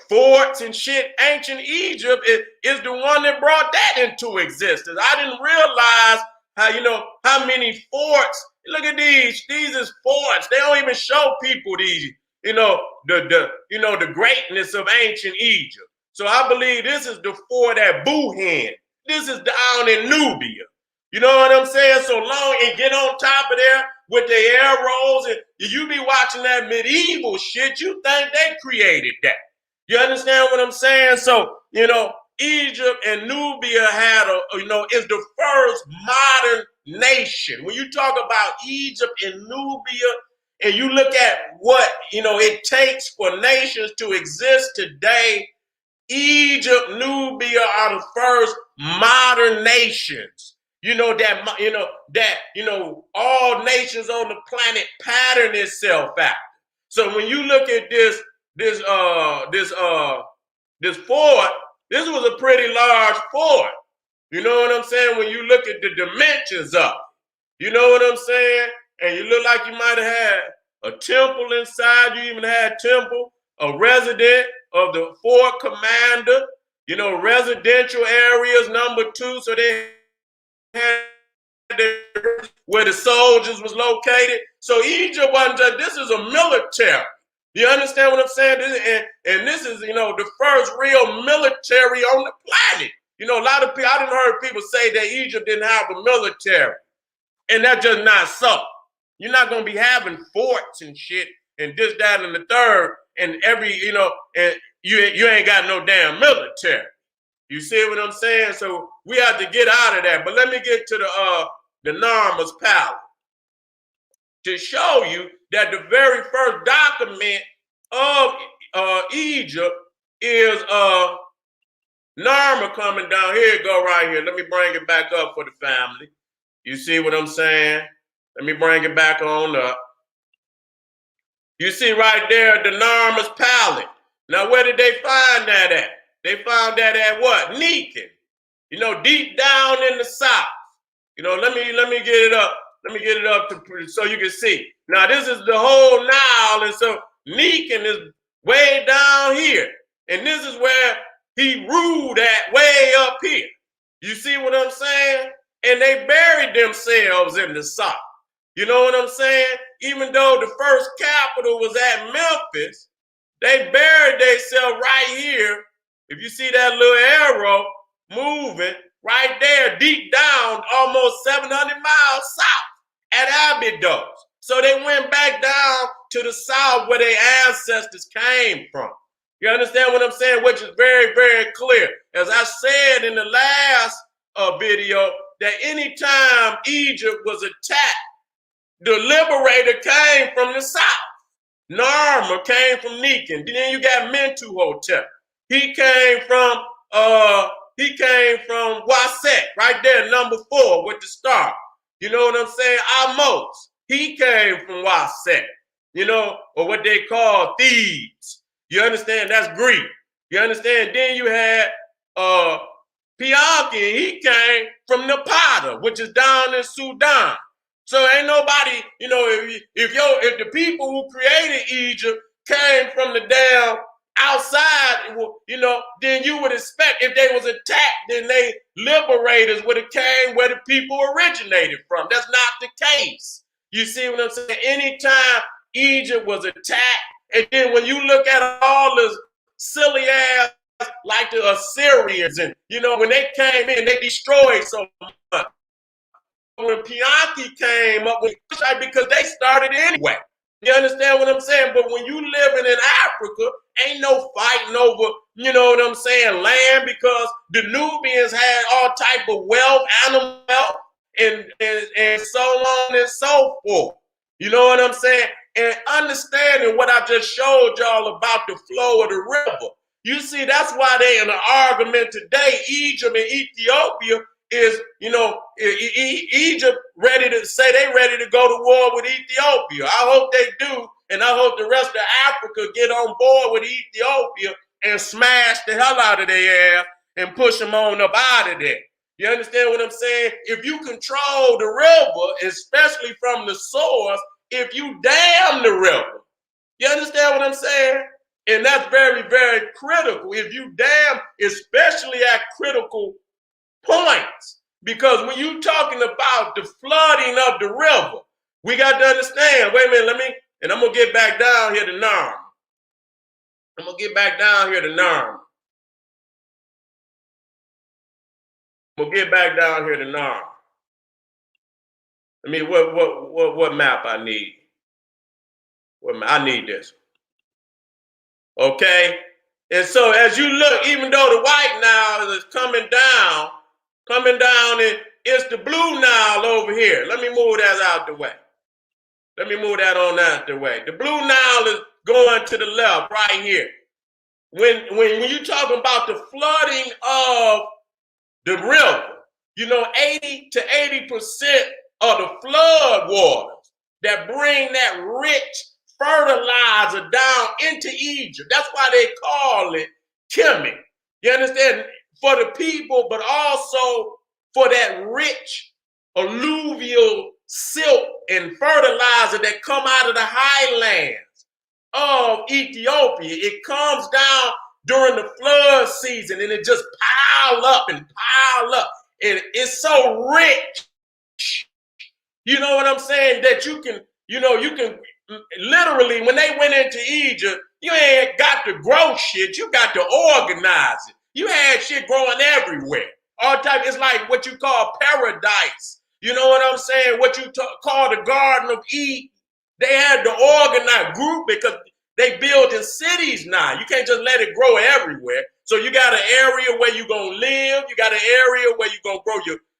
forts and shit, ancient Egypt is the one that brought that into existence. I didn't realize how many forts. Look at these. These is forts. They don't even show people these, the greatness of ancient Egypt. So I believe this is the fort at Buhan. This is down in Nubia. You know what I'm saying? So long and get on top of there with the arrows, and you be watching that medieval shit, you think they created that. You understand what I'm saying? So, Egypt and Nubia is the first modern nation. When you talk about Egypt and Nubia, and you look at what, it takes for nations to exist today, Egypt, Nubia are the first modern nations. All nations on the planet pattern itself after. So when you look at this fort, this was a pretty large fort. You know what I'm saying? When you look at the dimensions of it, you know what I'm saying? And you look like you might have had a temple inside. You even had temple, a resident of the fort commander. residential areas, number two, so they had where the soldiers was located. So Egypt wasn't just, this is a military. You understand what I'm saying? And this is, the first real military on the planet. A lot of people, I didn't heard people say that Egypt didn't have a military. And that's just not so. You're not going to be having forts and shit and this, that, and the third, and and you ain't got no damn military. You see what I'm saying? So we have to get out of that. But let me get to the Narmer's palace to show you that the very first document of Egypt is Narmer coming down. Here it go right here. Let me bring it back up for the family. You see what I'm saying? Let me bring it back on up. You see right there the Narmer's palace. Now where did they find that at? They found that at what? Niken. Deep down in the south. Let me get it up. Let me get it up so you can see. Now this is the whole Nile, and so Niken is way down here. And this is where he ruled at, way up here. You see what I'm saying? And they buried themselves in the south. You know what I'm saying? Even though the first capital was at Memphis, they buried themselves right here. If you see that little arrow moving right there, deep down, almost 700 miles south at Abydos. So they went back down to the south where their ancestors came from. You understand what I'm saying? Which is very, very clear. As I said in the last video, that anytime Egypt was attacked, the liberator came from the south. Narmer came from Niken. Then you got Mentuhotep. He came from Waset, right there, number 4 with the star. You know what I'm saying? Amos. He came from Waset, or what they call Thebes. You understand? That's Greek. You understand? Then you had Pianki. He came from Napata, which is down in Sudan. So ain't nobody, if the people who created Egypt came from the damn outside, then you would expect if they was attacked, then they liberators would have came where the people originated from. That's not the case. You see what I'm saying? Anytime Egypt was attacked, and then when you look at all this silly ass, like the Assyrians, and when they came in, they destroyed so much. When Pianki came up with because they started anyway. You understand what I'm saying? But when you living in Africa, ain't no fighting over, land, because the Nubians had all type of wealth, animal wealth, and so on and so forth. You know what I'm saying? And understanding what I just showed y'all about the flow of the river. You see, that's why they in an argument today, Egypt and Ethiopia is, Egypt ready to say they ready to go to war with Ethiopia. I hope they do, and I hope the rest of Africa get on board with Ethiopia and smash the hell out of their ass and push them on up out of there. You understand what I'm saying? If you control the river, especially from the source, if you dam the river, you understand what I'm saying? And that's very, very critical. If you dam, especially at critical points, because when you talking about the flooding of the river, we got to understand. Wait a minute, and I'm gonna get back down here to Narm. I'm gonna get back down here to Narm. We'll get back down here to Narm. What map I need? I need this. Okay, and so as you look, even though the white Nile is coming down, and it's the blue Nile over here. Let me move that out the way. Let me move that on out the way. The blue Nile is going to the left right here. When you talking about the flooding of the river, 80 to 80% of the flood waters that bring that rich fertilizer down into Egypt. That's why they call it Kemet. You understand? For the people, but also for that rich alluvial silt and fertilizer that come out of the highlands of Ethiopia. It comes down during the flood season, and it just pile up and pile up. And it's so rich. You know what I'm saying? That you can literally, when they went into Egypt, you ain't got to grow shit. You got to organize it. You had shit growing everywhere. All type. It's like what you call paradise. You know what I'm saying? What you call the Garden of Eden. They had to organize group because they build in cities now. You can't just let it grow everywhere. So you got an area where you're going to live. You got an area where you're going to grow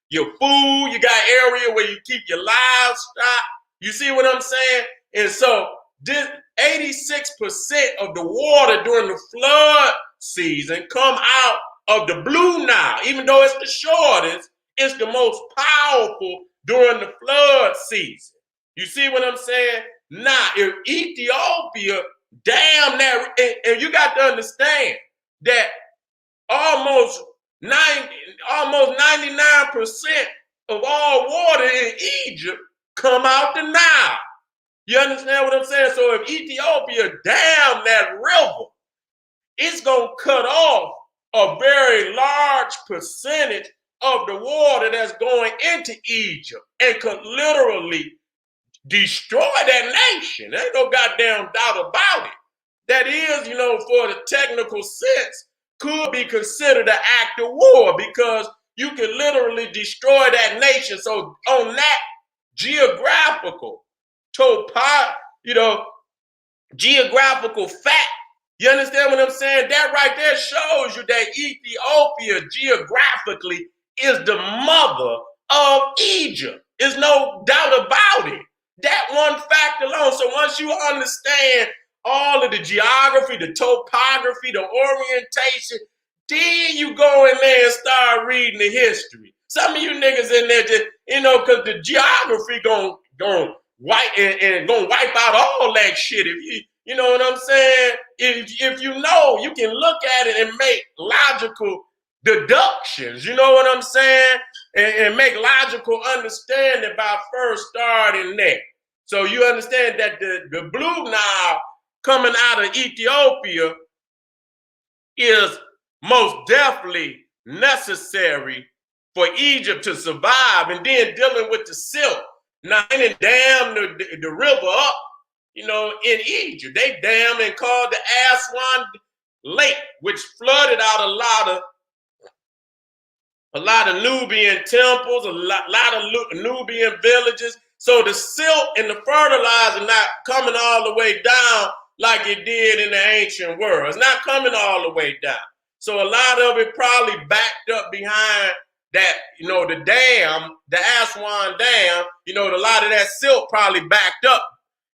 your food. You got an area where you keep your livestock. You see what I'm saying? And so this 86% of the water during the flood season come out of the Blue Nile. Even though it's the shortest, it's the most powerful during the flood season. You see what I'm saying? Now, if Ethiopia damn that, and you got to understand that almost 99% of all water in Egypt come out the Nile. You understand what I'm saying? So if Ethiopia dam that river, it's going to cut off a very large percentage of the water that's going into Egypt and could literally destroy that nation. There ain't no goddamn doubt about it. That is, for the technical sense, could be considered an act of war because you can literally destroy that nation. So on that geographical geographical fact, you understand what I'm saying? That right there shows you that Ethiopia geographically is the mother of Egypt. There's no doubt about it. That one fact alone. So once you understand all of the geography, the topography, the orientation, then you go in there and start reading the history. Some of you niggas in there just, because the geography gonna wipe out all that shit. If you know what I'm saying? If you know, you can look at it and make logical deductions. You know what I'm saying? And make logical understanding by first starting there. So you understand that the Blue Nile coming out of Ethiopia is most definitely necessary for Egypt to survive, and then dealing with the silt. Now, they didn't dam the river up, in Egypt. They dammed and called the Aswan Lake, which flooded out a lot of Nubian temples, a lot of Nubian villages. So the silt and the fertilizer not coming all the way down like it did in the ancient world. It's not coming all the way down. So a lot of it probably backed up behind that, the dam, the Aswan Dam, a lot of that silt probably backed up.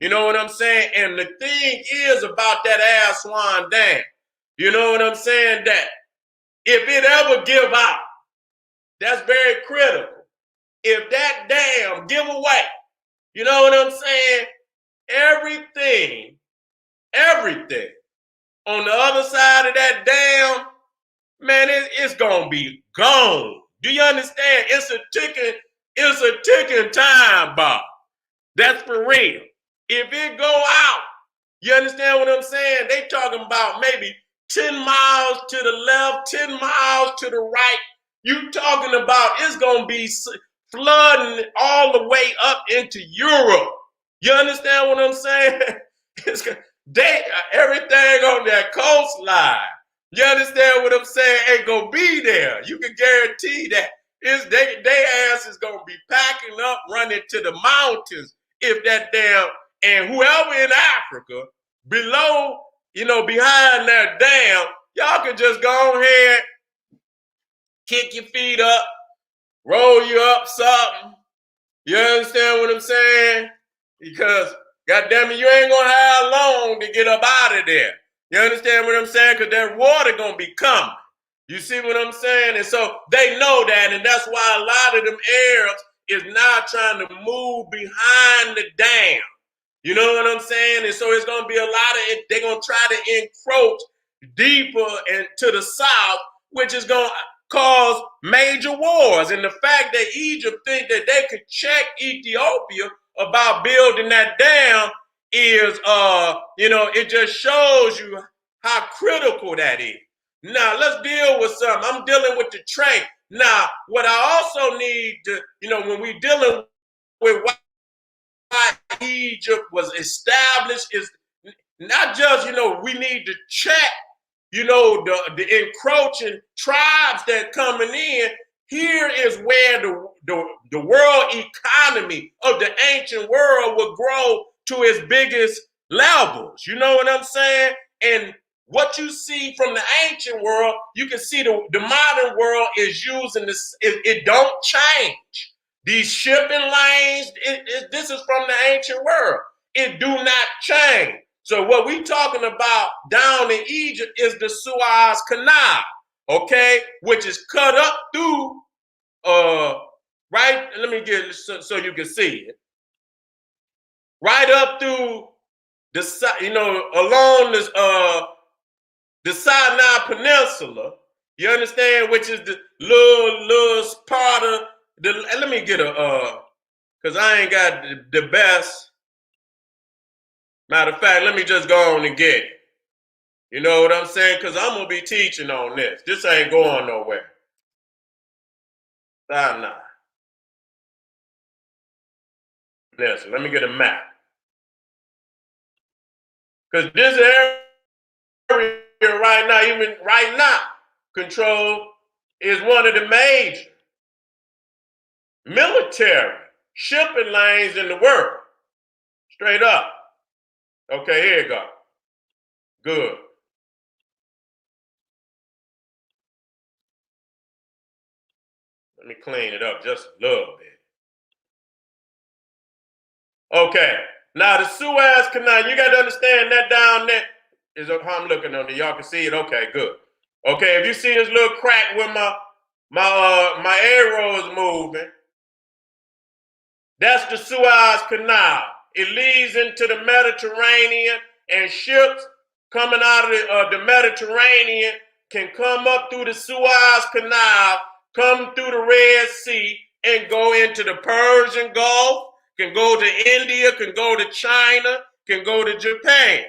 You know what I'm saying? And the thing is about that Aswan Dam, you know what I'm saying? That if it ever give out, that's very critical. If that dam give away, you know what I'm saying? Everything on the other side of that dam, man, it's gonna be gone. Do you understand? It's a ticking time bomb. That's for real. If it go out, you understand what I'm saying? They talking about maybe 10 miles to the left, 10 miles to the right. You talking about it's gonna be flooding all the way up into Europe. You understand what I'm saying? Everything on that coastline. You understand what I'm saying? Ain't gonna be there. You can guarantee that. They ass is gonna be packing up, running to the mountains if that damn, and whoever in Africa below, behind that dam, y'all can just go ahead, kick your feet up, roll you up something. You understand what I'm saying? Because goddamn it, you ain't gonna have long to get up out of there. You understand what I'm saying? Because that water gonna be coming. You see what I'm saying? And so they know that, and that's why a lot of them Arabs is now trying to move behind the dam. You know what I'm saying? And so it's gonna be a lot of it. They're gonna try to encroach deeper and to the south, which is gonna cause major wars. And the fact that Egypt think that they could check Ethiopia about building that dam is, it just shows you how critical that is. Now let's deal with something. I'm dealing with the trade. Now, what I also need to, when we dealing with why Egypt was established is not just, we need to check, the encroaching tribes that coming in. Here is where the world economy of the ancient world would grow to its biggest levels. You know what I'm saying? And what you see from the ancient world, you can see the modern world is using this. It don't change. These shipping lanes, this is from the ancient world. It do not change. So what we talking about down in Egypt is the Suez Canal, okay, which is cut up through, right? Let me get it so you can see it. Right up through along this, the Sinai Peninsula. You understand? Which is the little part of the. Let me get because I ain't got the best. Matter of fact, let me just go on and get it. You know what I'm saying? Because I'm going to be teaching on this. This ain't going nowhere. Nah. Listen, let me get a map. Because this area right now, even right now, control is one of the major military shipping lanes in the world. Straight up. Okay, here you go. Good. Let me clean it up just a little bit. Okay, now the Suez Canal, you got to understand that down there is how I'm looking on it. Y'all can see it. Okay, good. Okay, if you see this little crack where my arrow is moving, that's the Suez Canal. It leads into the Mediterranean, and ships coming out of the Mediterranean can come up through the Suez Canal, come through the Red Sea, and go into the Persian Gulf, can go to India, can go to China, can go to Japan.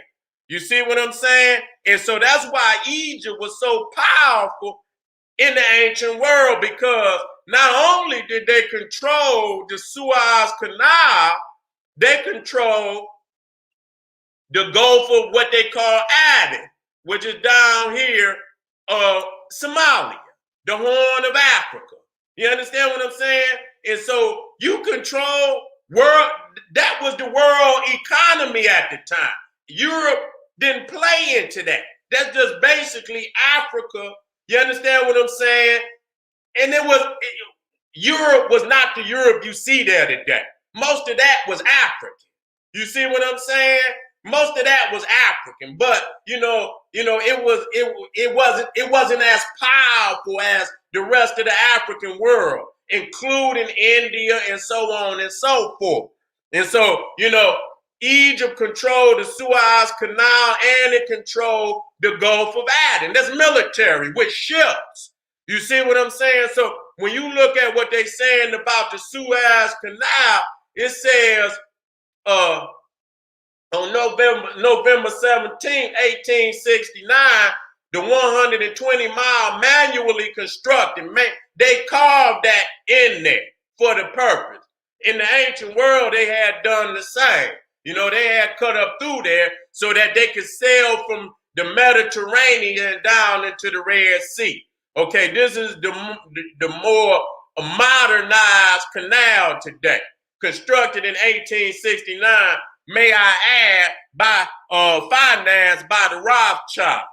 You see what I'm saying? And so that's why Egypt was so powerful in the ancient world, because not only did they control the Suez Canal, they control the Gulf of what they call Aden, which is down here, Somalia, the Horn of Africa. You understand what I'm saying? And so you control world. That was the world economy at the time. Europe didn't play into that. That's just basically Africa. You understand what I'm saying? And Europe was not the Europe you see there today. Most of that was African. You see what I'm saying? Most of that was African, but it wasn't as powerful as the rest of the African world, including India and so on and so forth. And so, Egypt controlled the Suez Canal and it controlled the Gulf of Aden. That's military with ships. You see what I'm saying? So when you look at what they're saying about the Suez Canal, it says on November 17, 1869, the 120-mile manually constructed, they carved that in there for the purpose. In the ancient world, they had done the same. They had cut up through there so that they could sail from the Mediterranean down into the Red Sea. Okay, this is the more modernized canal today, constructed in 1869. May I add, financed by the Rothschilds.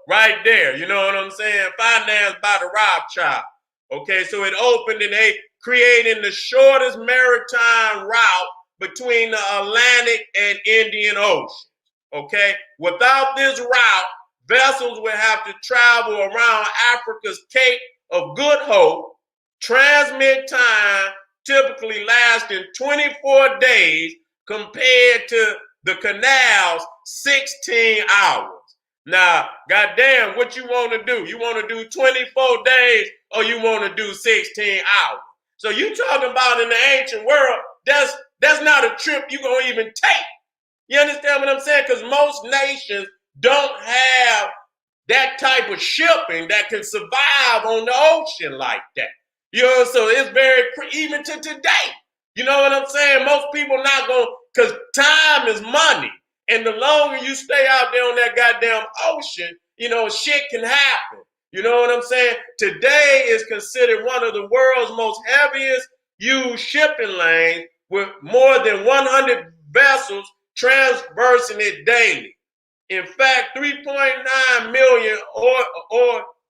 Right there. You know what I'm saying? Financed by the Rothschilds. Okay, so it opened and they creating the shortest maritime route between the Atlantic and Indian Ocean. Okay, without this route, vessels would have to travel around Africa's Cape of Good Hope, transmit time typically lasting 24 days compared to the canal's 16 hours. Now, goddamn, what you want to do? You want to do 24 days or you want to do 16 hours? So you talking about in the ancient world, that's not a trip you're going to even take. You understand what I'm saying? Because most nations don't have shipping that can survive on the ocean like that. You know, so it's very, even to today. You know what I'm saying? Most people not going, because time is money. And the longer you stay out there on that goddamn ocean, you know, shit can happen. You know what I'm saying? Today is considered one of the world's most heaviest used shipping lanes with more than 100 vessels traversing it daily. In fact, 3.9 million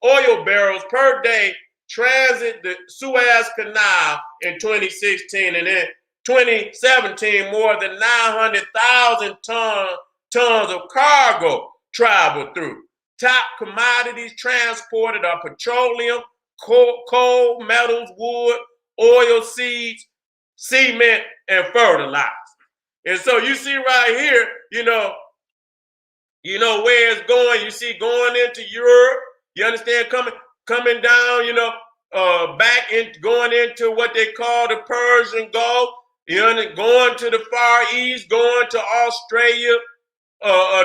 oil barrels per day transit the Suez Canal in 2016, and in 2017, more than 900,000 tons of cargo traveled through. Top commodities transported are petroleum, coal, metals, wood, oil seeds, cement, and fertilizer. And so you see right here, you know where it's going. You see going into Europe. You understand, coming down, back in, going into what they call the Persian Gulf. You know, going to the Far East, going to Australia,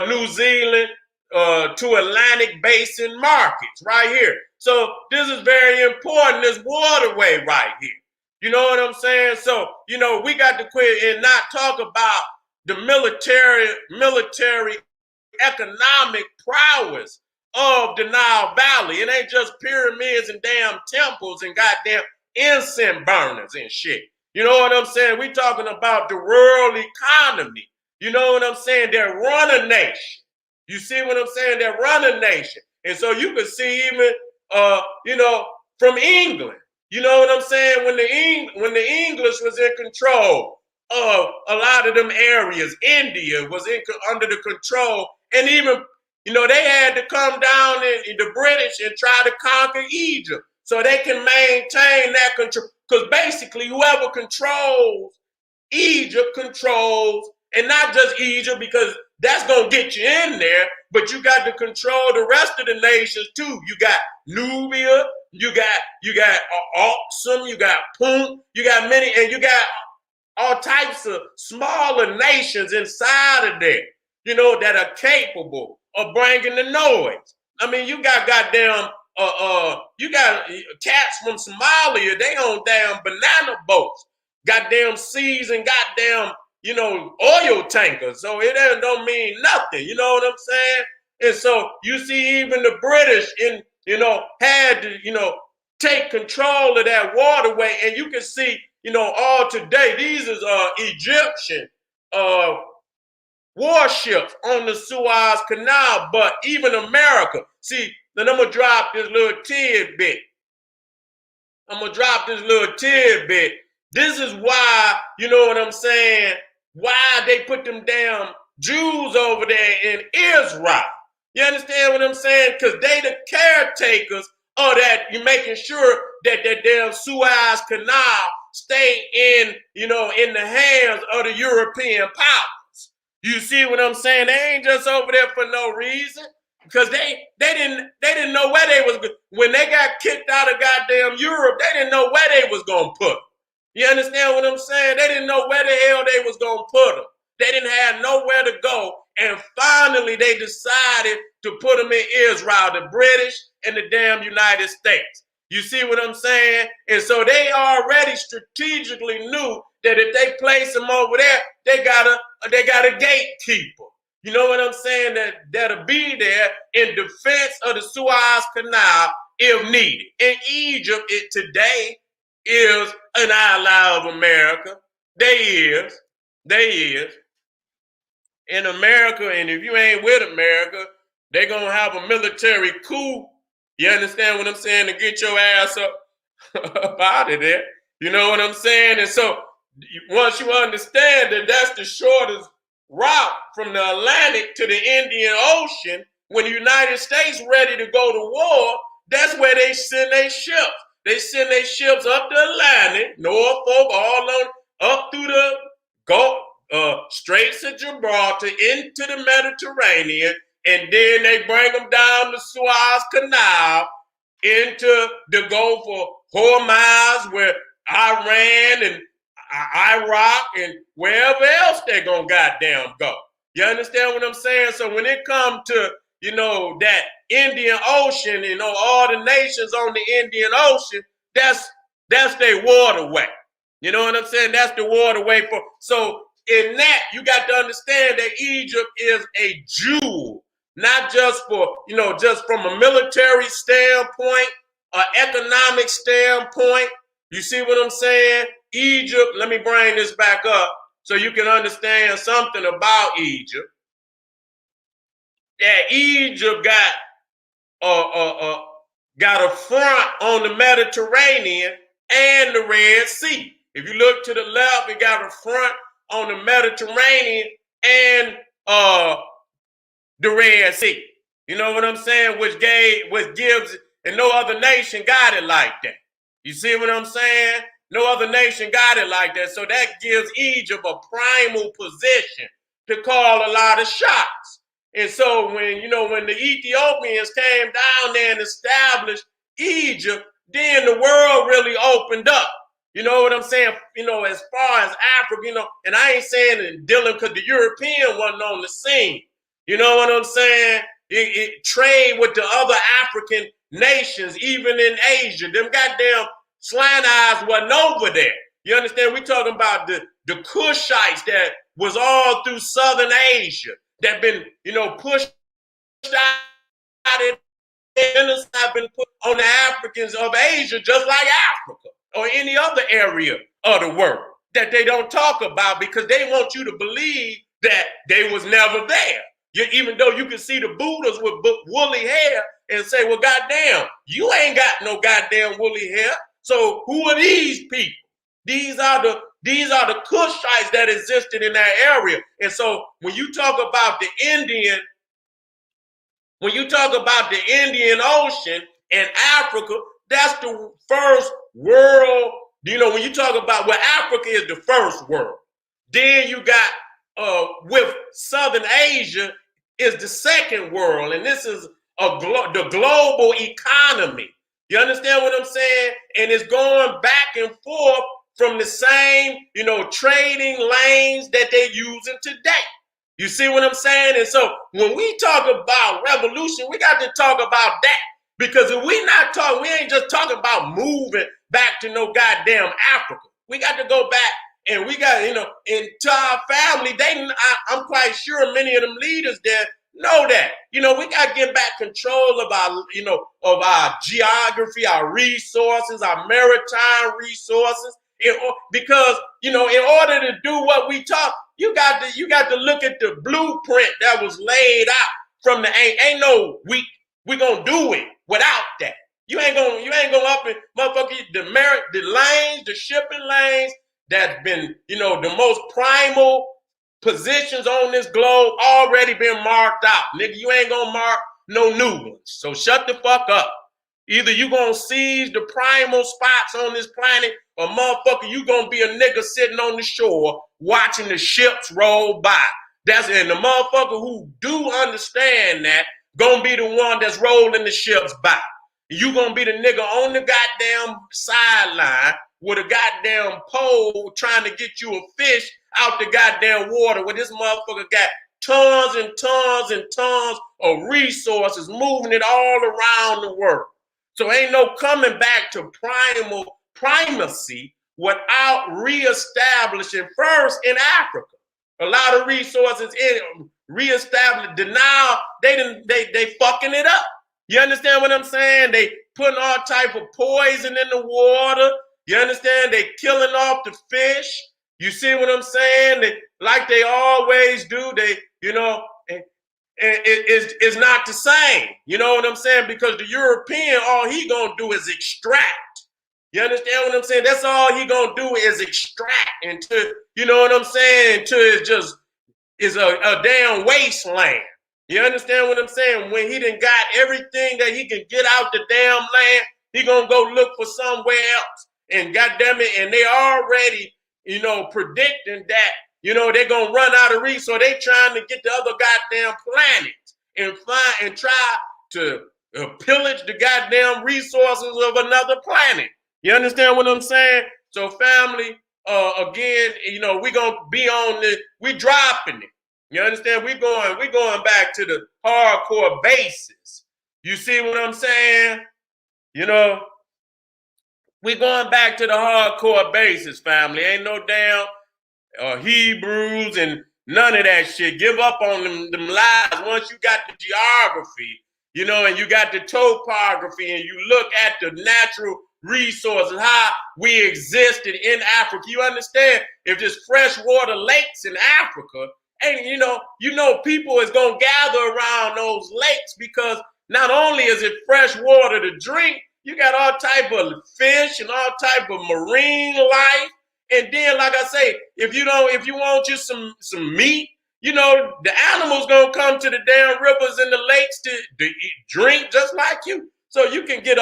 New Zealand, to Atlantic Basin markets right here. So this is very important, this waterway right here. You know what I'm saying? So, we got to quit and not talk about the military economic prowess of the Nile Valley. It ain't just pyramids and damn temples and goddamn incense burners and shit. You know what I'm saying? We talking about the world economy. You know what I'm saying? They run a nation. You see what I'm saying? They run a nation. And so you can see even, from England. You know what I'm saying? When the English was in control of a lot of them areas, India was under the control, and even, they had to come down in the British and try to conquer Egypt so they can maintain that control. Because basically, whoever controls Egypt controls, and not just Egypt, because that's going to get you in there, but you got to control the rest of the nations too. You got Nubia, you got Aksum, you got Punt, you got many, and you got all types of smaller nations inside of there, that are capable of bringing the noise. I mean, you got goddamn, you got cats from Somalia, they on damn banana boats, goddamn seas and goddamn, oil tankers. So it don't mean nothing, you know what I'm saying? And so you see even the British had to, take control of that waterway, and you can see, all today, these is Egyptian warships on the Suez Canal, but even America. See, then I'm gonna drop this little tidbit. This is why, you know what I'm saying, why they put them damn Jews over there in Israel. You understand what I'm saying? Because they the caretakers of that, you're making sure that that damn Suez Canal stay in, in the hands of the European powers. You see what I'm saying? They ain't just over there for no reason. Because they didn't know where they was, when they got kicked out of goddamn Europe, they didn't know where they was gonna put them. You understand what I'm saying? They didn't know where the hell they was gonna put them. They didn't have nowhere to go, and finally they decided to put them in Israel, the British and the damn United States. You see what I'm saying? And so they already strategically knew that if they place them over there, they got a gatekeeper. You know what I'm saying? That'll be there in defense of the Suez Canal if needed. And Egypt today is an ally of America. They is. In America, and if you ain't with America, they're going to have a military coup. You understand what I'm saying? To get your ass up out of there. You know what I'm saying? And so once you understand that that's the shortest route from the Atlantic to the Indian Ocean, when the United States ready to go to war, that's where they send their ships. They send their ships up the Atlantic, Norfolk, all on up through the Gulf, Straits of Gibraltar into the Mediterranean, and then they bring them down the Suez Canal into the Gulf of Hormuz, where Iran and Iraq and wherever else they're gonna goddamn go. You understand what I'm saying? So when it comes to that Indian Ocean, all the nations on the Indian Ocean, that's their waterway. You know what I'm saying? That's the waterway for. So in that, you got to understand that Egypt is a jewel, not just for, just from a military standpoint, an economic standpoint. You see what I'm saying? Egypt, let me bring this back up so you can understand something about Egypt. That Egypt got a front on the Mediterranean and the Red Sea. If you look to the left, it got a front on the Mediterranean and the Red Sea. You know what I'm saying? Which gives, and no other nation got it like that. You see what I'm saying? No other nation got it like that. So that gives Egypt a primal position to call a lot of shots. And so when the Ethiopians came down there and established Egypt, then the world really opened up. You know what I'm saying? As far as Africa, and I ain't saying it dealing because the European wasn't on the scene. You know what I'm saying? It trade with the other African nations, even in Asia. Them goddamn swine eyes wasn't over there. You understand? We talking about the Kushites that was all through Southern Asia that been, pushed out of genocide been put on the Africans of Asia, just like Africa or any other area of the world that they don't talk about because they want you to believe that they was never there. Even though you can see the Buddhas with woolly hair and say, well, goddamn, you ain't got no goddamn woolly hair. So who are these people? These are the Kushites that existed in that area. And so when you talk about the Indian Ocean and Africa, that's the first world. When you talk about Africa is the first world. Then you got with Southern Asia is the second world, and this is the global economy. You understand what I'm saying? And it's going back and forth from the same, trading lanes that they're using today. You see what I'm saying? And so when we talk about revolution, we got to talk about that. Because if we ain't just talking about moving back to no goddamn Africa. We got to go back and we got, into our family, I'm quite sure many of them leaders there know that. We got to get back control of our, of our geography, our resources, our maritime resources. Because, in order to do what we talk, you got to look at the blueprint that was laid out from the ain't no we gonna do it without that. You ain't gonna up and motherfucker the lanes, the shipping lanes that's been, the most primal positions on this globe already been marked out. Nigga, you ain't gonna mark no new ones. So shut the fuck up. Either you gonna seize the primal spots on this planet or motherfucker, you gonna be a nigga sitting on the shore watching the ships roll by. And the motherfucker who do understand that gonna be the one that's rolling the ships by. You gonna be the nigga on the goddamn sideline with a goddamn pole trying to get you a fish out the goddamn water where this motherfucker got tons and tons and tons of resources moving it all around the world. So ain't no coming back to primacy without reestablishing first in Africa. A lot of resources in reestablished. Denial, they fucking it up. You understand what I'm saying? They putting all type of poison in the water. You understand? They killing off the fish. You see what I'm saying? Like they always do. It's not the same. You know what I'm saying? Because the European, all he gonna do is extract. You understand what I'm saying? That's all he gonna do is extract until, you know what I'm saying? Until it's just a damn wasteland. You understand what I'm saying? When he done got everything that he can get out the damn land, he gonna go look for somewhere else. And goddamn it, and they already, predicting that, they're gonna run out of resources. They trying to get the other goddamn planets and try to pillage the goddamn resources of another planet. You understand what I'm saying? So family, again, we gonna be on this, we dropping it. You understand? We going back to the hardcore basis. You see what I'm saying? You know, we going back to the hardcore basis, family. Ain't no damn Hebrews and none of that shit. Give up on them lies. Once you got the geography, you know, and you got the topography, and you look at the natural resources, how we existed in Africa. You understand? If there's freshwater lakes in Africa, and you know, people is gonna gather around those lakes because not only is it fresh water to drink, you got all type of fish and all type of marine life. And then, like I say, if you want you some meat, you know, the animals gonna come to the damn rivers and the lakes to eat, drink just like you. So you can get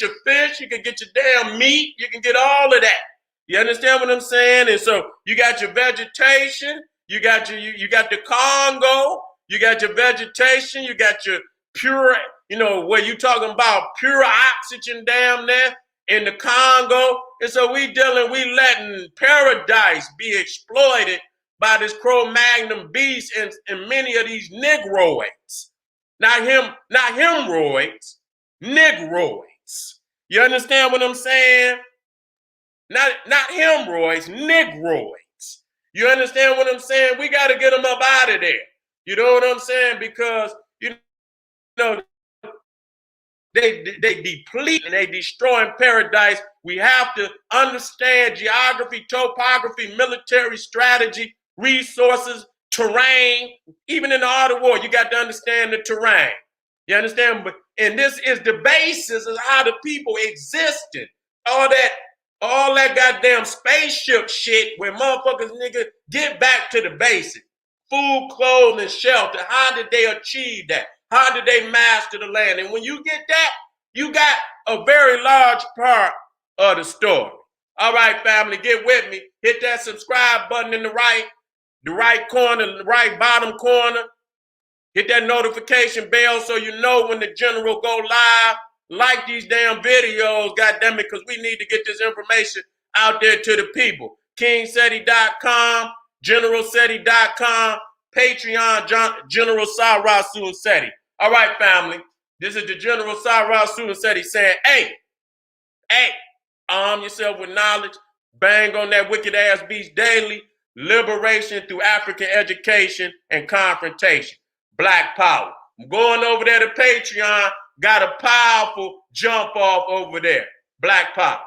your fish, you can get your damn meat, you can get all of that. You understand what I'm saying? And so you got your vegetation, you got the Congo, you got your vegetation, you got your pure, you know, where you talking about pure oxygen down there in the Congo. And so we letting paradise be exploited by this Cro-Magnon beast and many of these negroids. Not hemorrhoids, negroids. You understand what I'm saying? Not hemorrhoids, negroids. You understand what I'm saying? We got to get them up out of there. You know what I'm saying? Because, you know, they deplete and they destroying paradise. We have to understand geography, topography, military strategy, resources, terrain. Even in the art of war, you got to understand the terrain. You understand? And this is the basis of how the people existed. All that goddamn spaceship shit where motherfuckers, nigga, get back to the basic. Food, clothes, and shelter. How did they achieve that? How did they master the land? And when you get that, you got a very large part of the story. All right, family, get with me. Hit that subscribe button in the right corner, the right bottom corner. Hit that notification bell so you know when the general go live. Like these damn videos, goddammit, because we need to get this information out there to the people. KingSeti.com, GeneralSeti.com, Patreon, General Sarasu Seti. All right, family. This is the General Sarasu Seti saying, hey, arm yourself with knowledge. Bang on that wicked ass beast daily. Liberation through African education and confrontation. Black power. I'm going over there to Patreon. Got a powerful jump off over there. Black power.